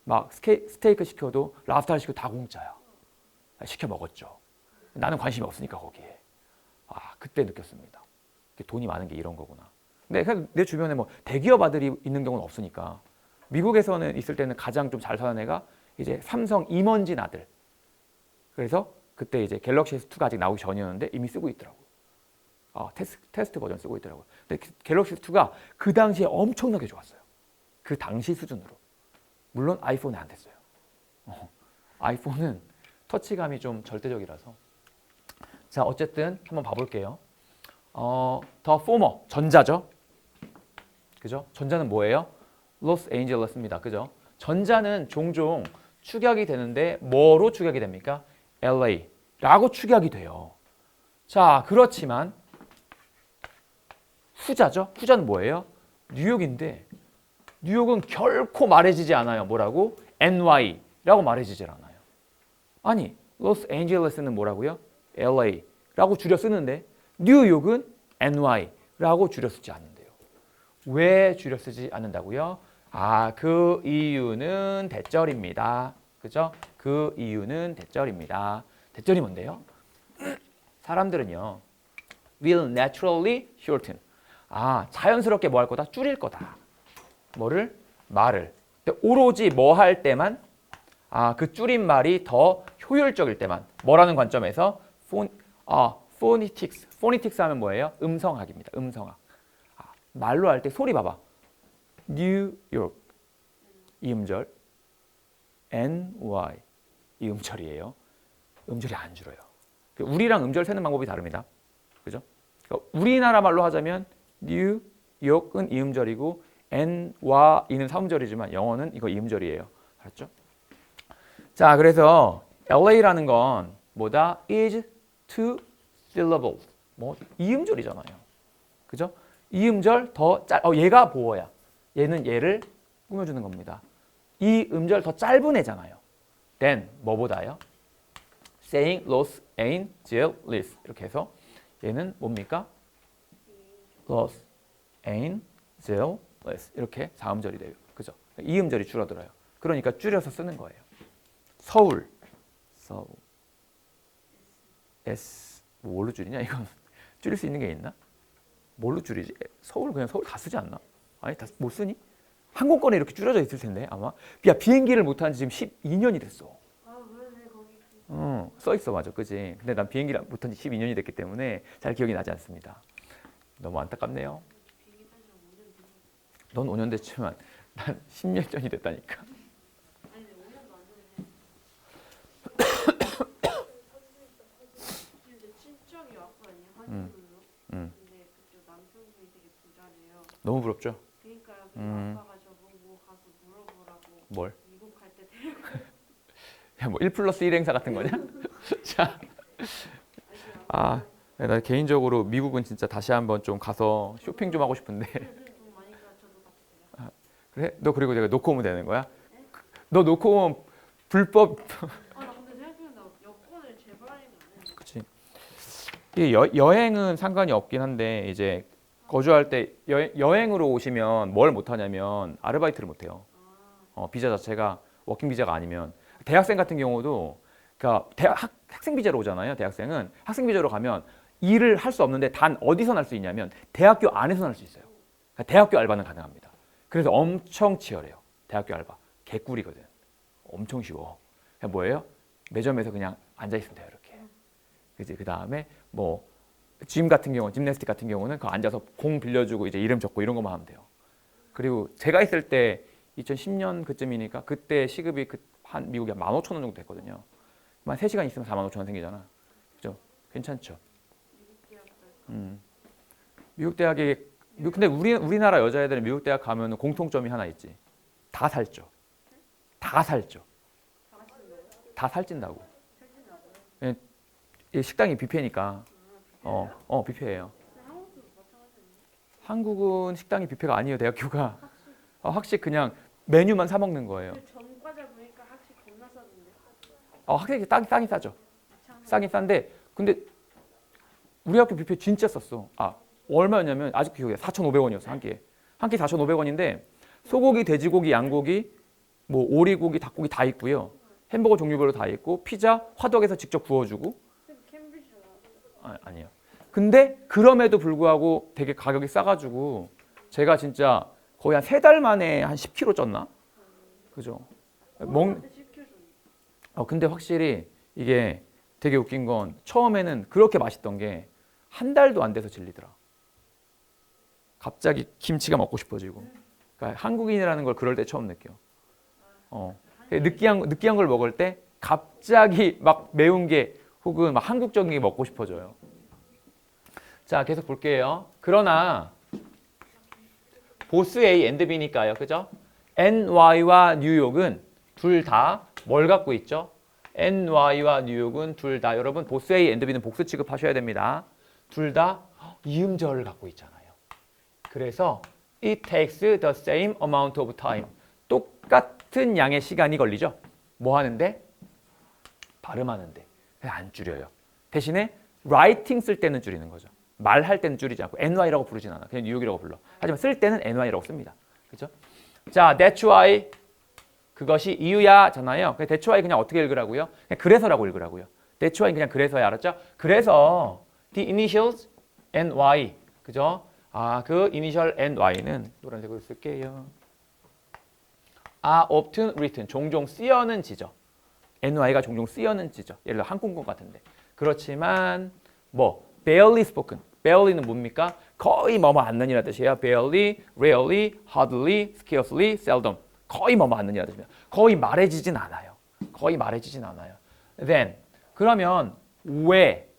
막 스테이크 시켜도 랍스터 시켜도 다 공짜야. 시켜 먹었죠. 나는 관심이 없으니까 거기에. 그때 느꼈습니다. 돈이 많은 게 이런 거구나. 근데 그냥 내 주변에 뭐 대기업 아들이 있는 경우는 없으니까 미국에서는 있을 때는 가장 좀 잘 사는 애가 이제 삼성 임원진 아들. 그래서 그때 이제 갤럭시 S2가 아직 나오기 전이었는데 이미 쓰고 있더라고. 테스트 버전 쓰고 있더라고요. 근데 갤럭시 S2가 그 당시에 엄청나게 좋았어요. 그 당시 수준으로. 물론 아이폰에 안 됐어요. 아이폰은 터치감이 좀 절대적이라서. 자, 어쨌든 한번 봐볼게요. 더 포머, 전자죠. 그죠? 전자는 뭐예요? 로스앤젤레스입니다. 그죠? 전자는 종종 축약이 되는데 뭐로 축약이 됩니까? LA라고 축약이 돼요. 자, 그렇지만 후자죠? 후자는 뭐예요? 뉴욕인데 뉴욕은 결코 말해지지 않아요. 뭐라고? NY라고 말해지질 않아요. 아니, 로스앤젤레스는 뭐라고요? LA라고 줄여 쓰는데 뉴욕은 NY라고 줄여 쓰지 않는데요. 왜 줄여 쓰지 않는다고요? 그 이유는 대절입니다. 그죠? 그 이유는 대절입니다. 대절이 뭔데요? 사람들은요, will naturally shorten. 자연스럽게 뭐 할 거다? 줄일 거다. 뭐를? 말을. 근데 오로지 뭐 할 때만? 그 줄인 말이 더 효율적일 때만. 뭐라는 관점에서? phonetics. phonetics 하면 뭐예요? 음성학입니다. 음성학. 말로 할 때 소리 봐봐. New York. 이 음절. NY. 이 음절이에요. 음절이 안 줄어요. 우리랑 음절 세는 방법이 다릅니다. 그죠? 그러니까 우리나라 말로 하자면 New York은 이 음절이고 NY는 3음절이지만 영어는 이거 이 음절이에요. 알았죠? 자, 그래서 LA라는 건 뭐다? is two syllables. 뭐 이 음절이잖아요. 그죠? 이 음절 더 얘가 보어야. 얘는 얘를 꾸며주는 겁니다. 이 음절 더 짧은 애잖아요. then 뭐보다요? saying Los Angeles 이렇게 해서 얘는 뭡니까? Los Angeles 이렇게 4음절이 돼요. 그죠? 이 음절이 줄어들어요. 그러니까 줄여서 쓰는 거예요. 서울, 서울, S 뭘로 줄이냐? 이건 줄일 수 있는 게 있나? 뭘로 줄이지? 서울 그냥 서울 다 쓰지 않나? 아니 다 못 쓰니? 항공권에 이렇게 줄여져 있을 텐데 아마. 야, 비행기를 못 탄 지 지금 12년이 됐어. 왜 거기 써 있어. 맞아. 그지? 근데 난 비행기를 못 탄 지 12년이 됐기 때문에 잘 기억이 나지 않습니다. 너무 안타깝네요. 비행기 탄 지가 5년 됐어. 넌 5년 됐지만 난 10년 전이 됐다니까. 아니 근데 5년도 안 됐네. 지금 제 친정이 왔거든요. 한국으로. 근데 그쪽 남편분이 되게 부자래요. 너무 부럽죠? 그러니까 아빠가 저보고 가서 물어보라고. 뭘? 미국 갈 때 데리고. 야, 뭐 1+1 행사 같은 거냐? 자, 나 개인적으로 미국은 진짜 다시 한번 좀 가서 쇼핑 좀 하고 싶은데. 돈 많이 가 저도 같이 돼요. 그래? 너 그리고 내가 놓고 오면 되는 거야? 너 놓고 오면 불법. 나 근데 생각해보니까 여권을 재발행을 안 했네. 그치. 이 여행은 상관이 없긴 한데 이제 거주할 때 여행으로 오시면 뭘 못하냐면 아르바이트를 못해요. 비자 자체가 워킹 비자가 아니면. 대학생 같은 경우도 그러니까 학생 비자로 오잖아요. 대학생은 학생 비자로 가면 일을 할 수 없는데 단 어디서 할 수 있냐면 대학교 안에서 할 수 있어요. 그러니까 대학교 알바는 가능합니다. 그래서 엄청 치열해요. 대학교 알바 개꿀이거든. 엄청 쉬워. 그냥 뭐예요? 매점에서 그냥 앉아 있으면 돼요. 이렇게. 그지? 그 다음에 뭐 짐 같은 경우, 짐네스틱 같은 경우는 그 앉아서 공 빌려주고 이제 이름 적고 이런 것만 하면 돼요. 그리고 제가 있을 때 2010년 그쯤이니까 그때 시급이 한 미국이 한 15,000원 정도 됐거든요. 한 3시간 있으면 45,000원 생기잖아. 그죠? 괜찮죠? 미국 대학이 근데 우리나라 여자애들은 미국 대학 가면 공통점이 하나 있지. 다 살쪄. 다 살쪄. 다 살찐다고. 식당이 뷔페니까. 뷔페예요. 한국도 마찬가지인데. 한국은 식당이 뷔페가 아니에요. 대학교가. 학식 그냥 메뉴만 사 먹는 거예요. 그 전과자 보니까 학식 겁나 싸던데. 학생이 싸긴 싸죠. 싸긴 싼데 근데 우리 학교 뷔페 진짜 쌌어. 얼마였냐면 아직도 기억해. 4,500원이었어. 한 끼에. 한 끼 4,500원인데 소고기, 돼지고기, 양고기, 뭐 오리고기, 닭고기 다 있고요. 햄버거 종류별로 다 있고 피자 화덕에서 직접 구워주고. 캠브리지 나왔어. 아니에요. 근데 그럼에도 불구하고 되게 가격이 싸가지고 제가 진짜 거의 한 3달 만에 한 10kg 쪘나? 그죠? 근데 확실히 이게 되게 웃긴 건 처음에는 그렇게 맛있던 게 한 달도 안 돼서 질리더라. 갑자기 김치가 먹고 싶어지고. 그러니까 한국인이라는 걸 그럴 때 처음 느껴. 느끼한 걸 먹을 때 갑자기 막 매운 게 혹은 막 한국적인 게 먹고 싶어져요. 자, 계속 볼게요. 그러나 보스 A and B니까요. 그죠? NY와 뉴욕은 둘 다 뭘 갖고 있죠? NY와 뉴욕은 둘 다 여러분 보스 A and B는 복수 취급하셔야 됩니다. 둘 다 이음절을 갖고 있잖아요. 그래서 it takes the same amount of time. 똑같은 양의 시간이 걸리죠. 뭐 하는데? 발음하는데. 안 줄여요. 대신에 writing 쓸 때는 줄이는 거죠. 말할 때는 줄이지 않고 NY라고 부르진 않아. 그냥 뉴욕이라고 불러. 하지만 쓸 때는 NY라고 씁니다. 그렇죠? 자, that's why 그것이 이유야잖아요. that's why 그냥 어떻게 읽으라고요? 그냥 그래서라고 읽으라고요. that's why 그냥 그래서야, 알았죠? 그래서 the initials NY, 그죠? 그 initial NY는 노란색으로 쓸게요. are often written, 종종 쓰여는 지죠. NY가 종종 쓰여는 지죠. 예를 들어 항공권 같은데. 그렇지만 뭐 barely spoken, barely는 뭡니까? 거의 뭐뭐 않는이라는 뜻이에요. barely, rarely, hardly, scarcely, seldom. 거의 뭐뭐 않는이라는 뜻입니다. 거의 말해지진 않아요. 거의 말해지진 않아요. Then, 그러면 왜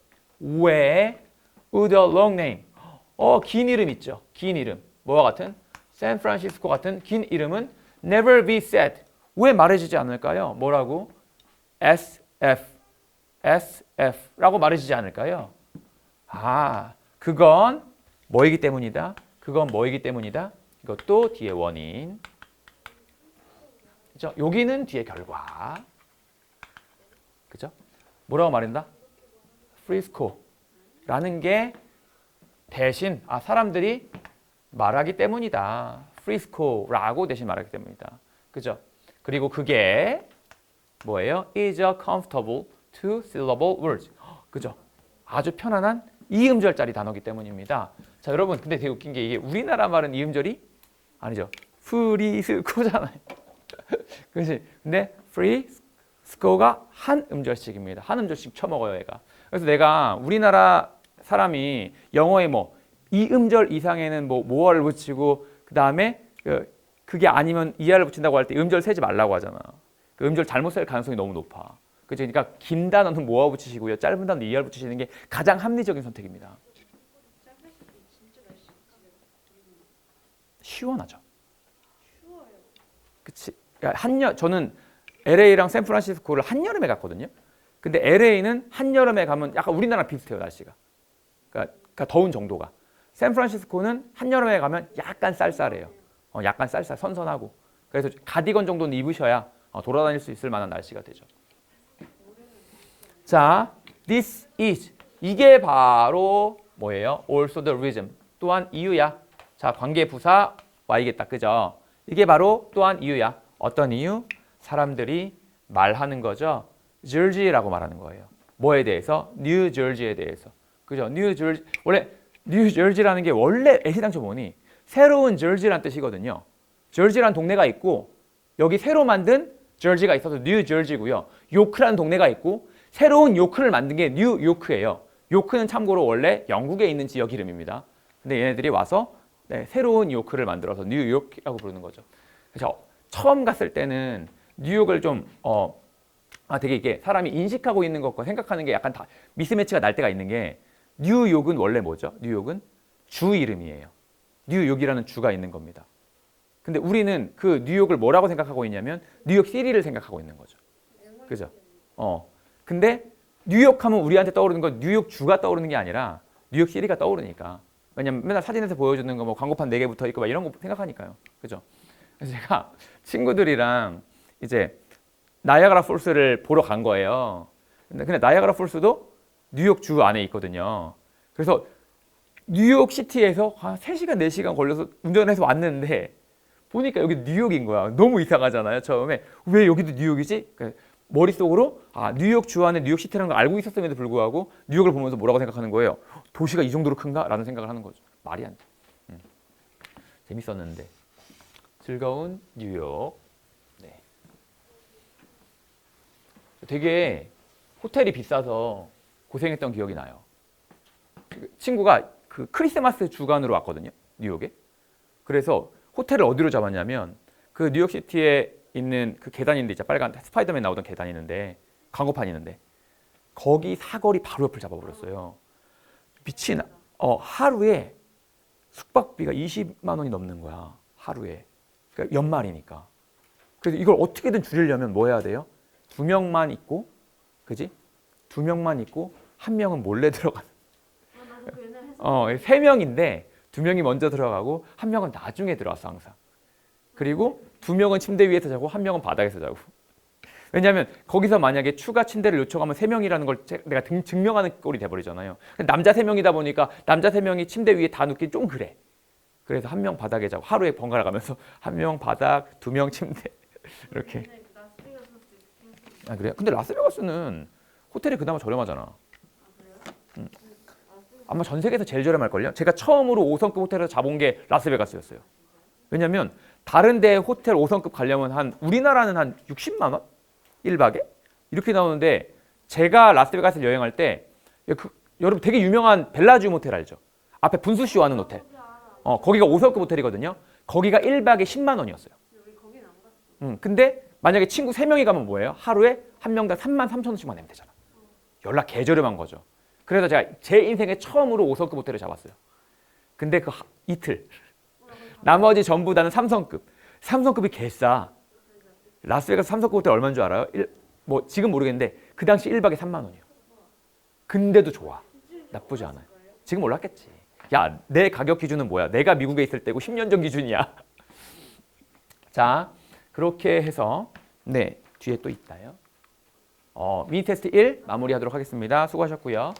with a long name, 긴 이름 있죠. 긴 이름. 뭐와 같은? 샌프란시스코 같은 긴 이름은 never be said. 왜 말해지지 않을까요? 뭐라고? SF라고 말해지지 않을까요? 그건 뭐이기 때문이다? 그건 뭐이기 때문이다? 이것도 뒤에 원인. 그죠? 여기는 뒤에 결과. 그죠? 뭐라고 말한다? 프리스코라는 게 대신 사람들이 말하기 때문이다. 프리스코라고 대신 말하기 때문이다. 그죠? 그리고 그게 뭐예요? is a comfortable two syllable words. 그죠? 아주 편안한 이음절짜리 단어이기 때문입니다. 자, 여러분, 근데 되게 웃긴 게 이게 우리나라 말은 이음절이 아니죠. 프리스코잖아요. 그렇지? 근데 프리스코가 한 음절씩입니다. 한 음절씩 쳐먹어요, 얘가. 그래서 내가 우리나라 사람이 영어에 뭐 이음절 이상에는 뭐 모어를 붙이고 그 다음에 그게 아니면 이하를 붙인다고 할 때 음절 세지 말라고 하잖아. 그 음절 잘못 쓸 가능성이 너무 높아. 그죠? 그러니까 긴 단어는 모어 붙이시고요. 짧은 단어는 이하를 붙이시는 게 가장 합리적인 선택입니다. 시원하죠. 그치? 그러니까 저는 LA랑 샌프란시스코를 한여름에 갔거든요. 근데 LA는 한여름에 가면 약간 우리나라랑 비슷해요, 날씨가. 그러니까 더운 정도가. 샌프란시스코는 한여름에 가면 약간 쌀쌀해요. 약간 쌀쌀, 선선하고. 그래서 가디건 정도는 입으셔야 돌아다닐 수 있을 만한 날씨가 되죠. 자, this is. 이게 바로 뭐예요? Also the reason. 또한 이유야. 자, 관계부사 Y겠다. 그죠? 이게 바로 또한 이유야. 어떤 이유? 사람들이 말하는 거죠. Jersey라고 말하는 거예요. 뭐에 대해서? New Jersey에 대해서. 그죠? New Jersey. 원래 New Jersey라는 게 원래 애시당초 보니 새로운 Jersey라는 뜻이거든요. Jersey라는 동네가 있고 여기 새로 만든 Jersey가 있어서 New Jersey고요. 요크라는 동네가 있고 새로운 요크를 만든 게 뉴 요크예요. 요크는 참고로 원래 영국에 있는 지역 이름입니다. 근데 얘네들이 와서 새로운 요크를 만들어서 뉴욕이라고 부르는 거죠. 그래서 처음 갔을 때는 뉴욕을 좀 되게 이게 사람이 인식하고 있는 것과 생각하는 게 약간 다 미스매치가 날 때가 있는 게 뉴욕은 원래 뭐죠? 뉴욕은 주 이름이에요. 뉴욕이라는 주가 있는 겁니다. 근데 우리는 그 뉴욕을 뭐라고 생각하고 있냐면 뉴욕 시리를 생각하고 있는 거죠. 그죠? 근데 뉴욕 하면 우리한테 떠오르는 건 뉴욕 주가 떠오르는 게 아니라 뉴욕 시리가 떠오르니까. 왜냐면 맨날 사진에서 보여주는 거 뭐 광고판 4개 붙어 있고 막 이런 거 생각하니까요. 그죠? 그래서 제가 친구들이랑 이제 나이아가라 폴스를 보러 간 거예요. 근데 나이아가라 폴스도 뉴욕 주 안에 있거든요. 그래서 뉴욕 시티에서 한 3시간, 4시간 걸려서 운전해서 왔는데 보니까 여기 뉴욕인 거야. 너무 이상하잖아요. 처음에 왜 여기도 뉴욕이지? 머릿속으로 뉴욕 주 안에 뉴욕 시티라는 걸 알고 있었음에도 불구하고 뉴욕을 보면서 뭐라고 생각하는 거예요? 도시가 이 정도로 큰가? 라는 생각을 하는 거죠. 말이 안 돼. 재밌었는데. 즐거운 뉴욕. 네. 되게 호텔이 비싸서 고생했던 기억이 나요. 친구가 그 크리스마스 주간으로 왔거든요. 뉴욕에. 그래서 호텔을 어디로 잡았냐면 그 뉴욕시티에 있는 그 계단인데 있잖아. 빨간 스파이더맨 나오던 계단 있는데 광고판 있는데 거기 사거리 바로 옆을 잡아버렸어요. 미친. 하루에 숙박비가 20만 원이 넘는 거야. 하루에. 그러니까 연말이니까. 그래서 이걸 어떻게든 줄이려면 뭐 해야 돼요? 2명만 있고, 그지? 2명만 있고 1명은 몰래 들어가는. 나도 그 옛날 해서 3명인데 2명이 먼저 들어가고 1명은 나중에 들어왔어 항상. 그리고 2명은 침대 위에서 자고 1명은 바닥에서 자고. 왜냐하면 거기서 만약에 추가 침대를 요청하면 3명이라는 걸 내가 증명하는 꼴이 돼버리잖아요. 남자 3명이다 보니까 남자 3명이 침대 위에 다 눕기 좀 그래. 그래서 1명 바닥에 자고 하루에 번갈아 가면서 1명 바닥, 2명 침대 이렇게. 옛날에 그 라스베가스도 이렇게 했었는데. 아 그래요? 근데 라스베가스는 호텔이 그나마 저렴하잖아. 아 그래요? 라스베가스 아마 전 세계에서 제일 저렴할걸요? 제가 처음으로 5성급 호텔에서 잡은 게 라스베가스였어요. 왜냐면 다른 데 호텔 5성급 가려면 우리나라는 한 60만 원? 1박에? 이렇게 나오는데 제가 라스베가스를 여행할 때 여러분 되게 유명한 벨라지움 호텔 알죠? 앞에 분수쇼 하는 호텔. 거기가 5성급 호텔이거든요. 거기가 1박에 10만 원이었어요. 우리 거긴 안 갔어. 근데 만약에 친구 3명이 가면 뭐예요? 하루에 한 명당 3만 3천 원씩만 내면 되잖아. 연락 개저렴한 거죠. 그래서 제가 제 인생에 처음으로 5성급 호텔을 잡았어요. 근데 그 이틀. 나머지 전부 다는 3성급. 3성급이 개싸. 라스베가스 3성급 호텔 얼마인 줄 알아요? 뭐 지금 모르겠는데 그 당시 1박에 3만 원이요. 근데도 좋아. 나쁘지 않아요. 지금 올랐겠지. 야, 내 가격 기준은 뭐야? 내가 미국에 있을 때고 10년 전 기준이야. 자, 그렇게 해서 네, 뒤에 또 있다요. 미니 테스트 1 마무리하도록 하겠습니다. 수고하셨고요.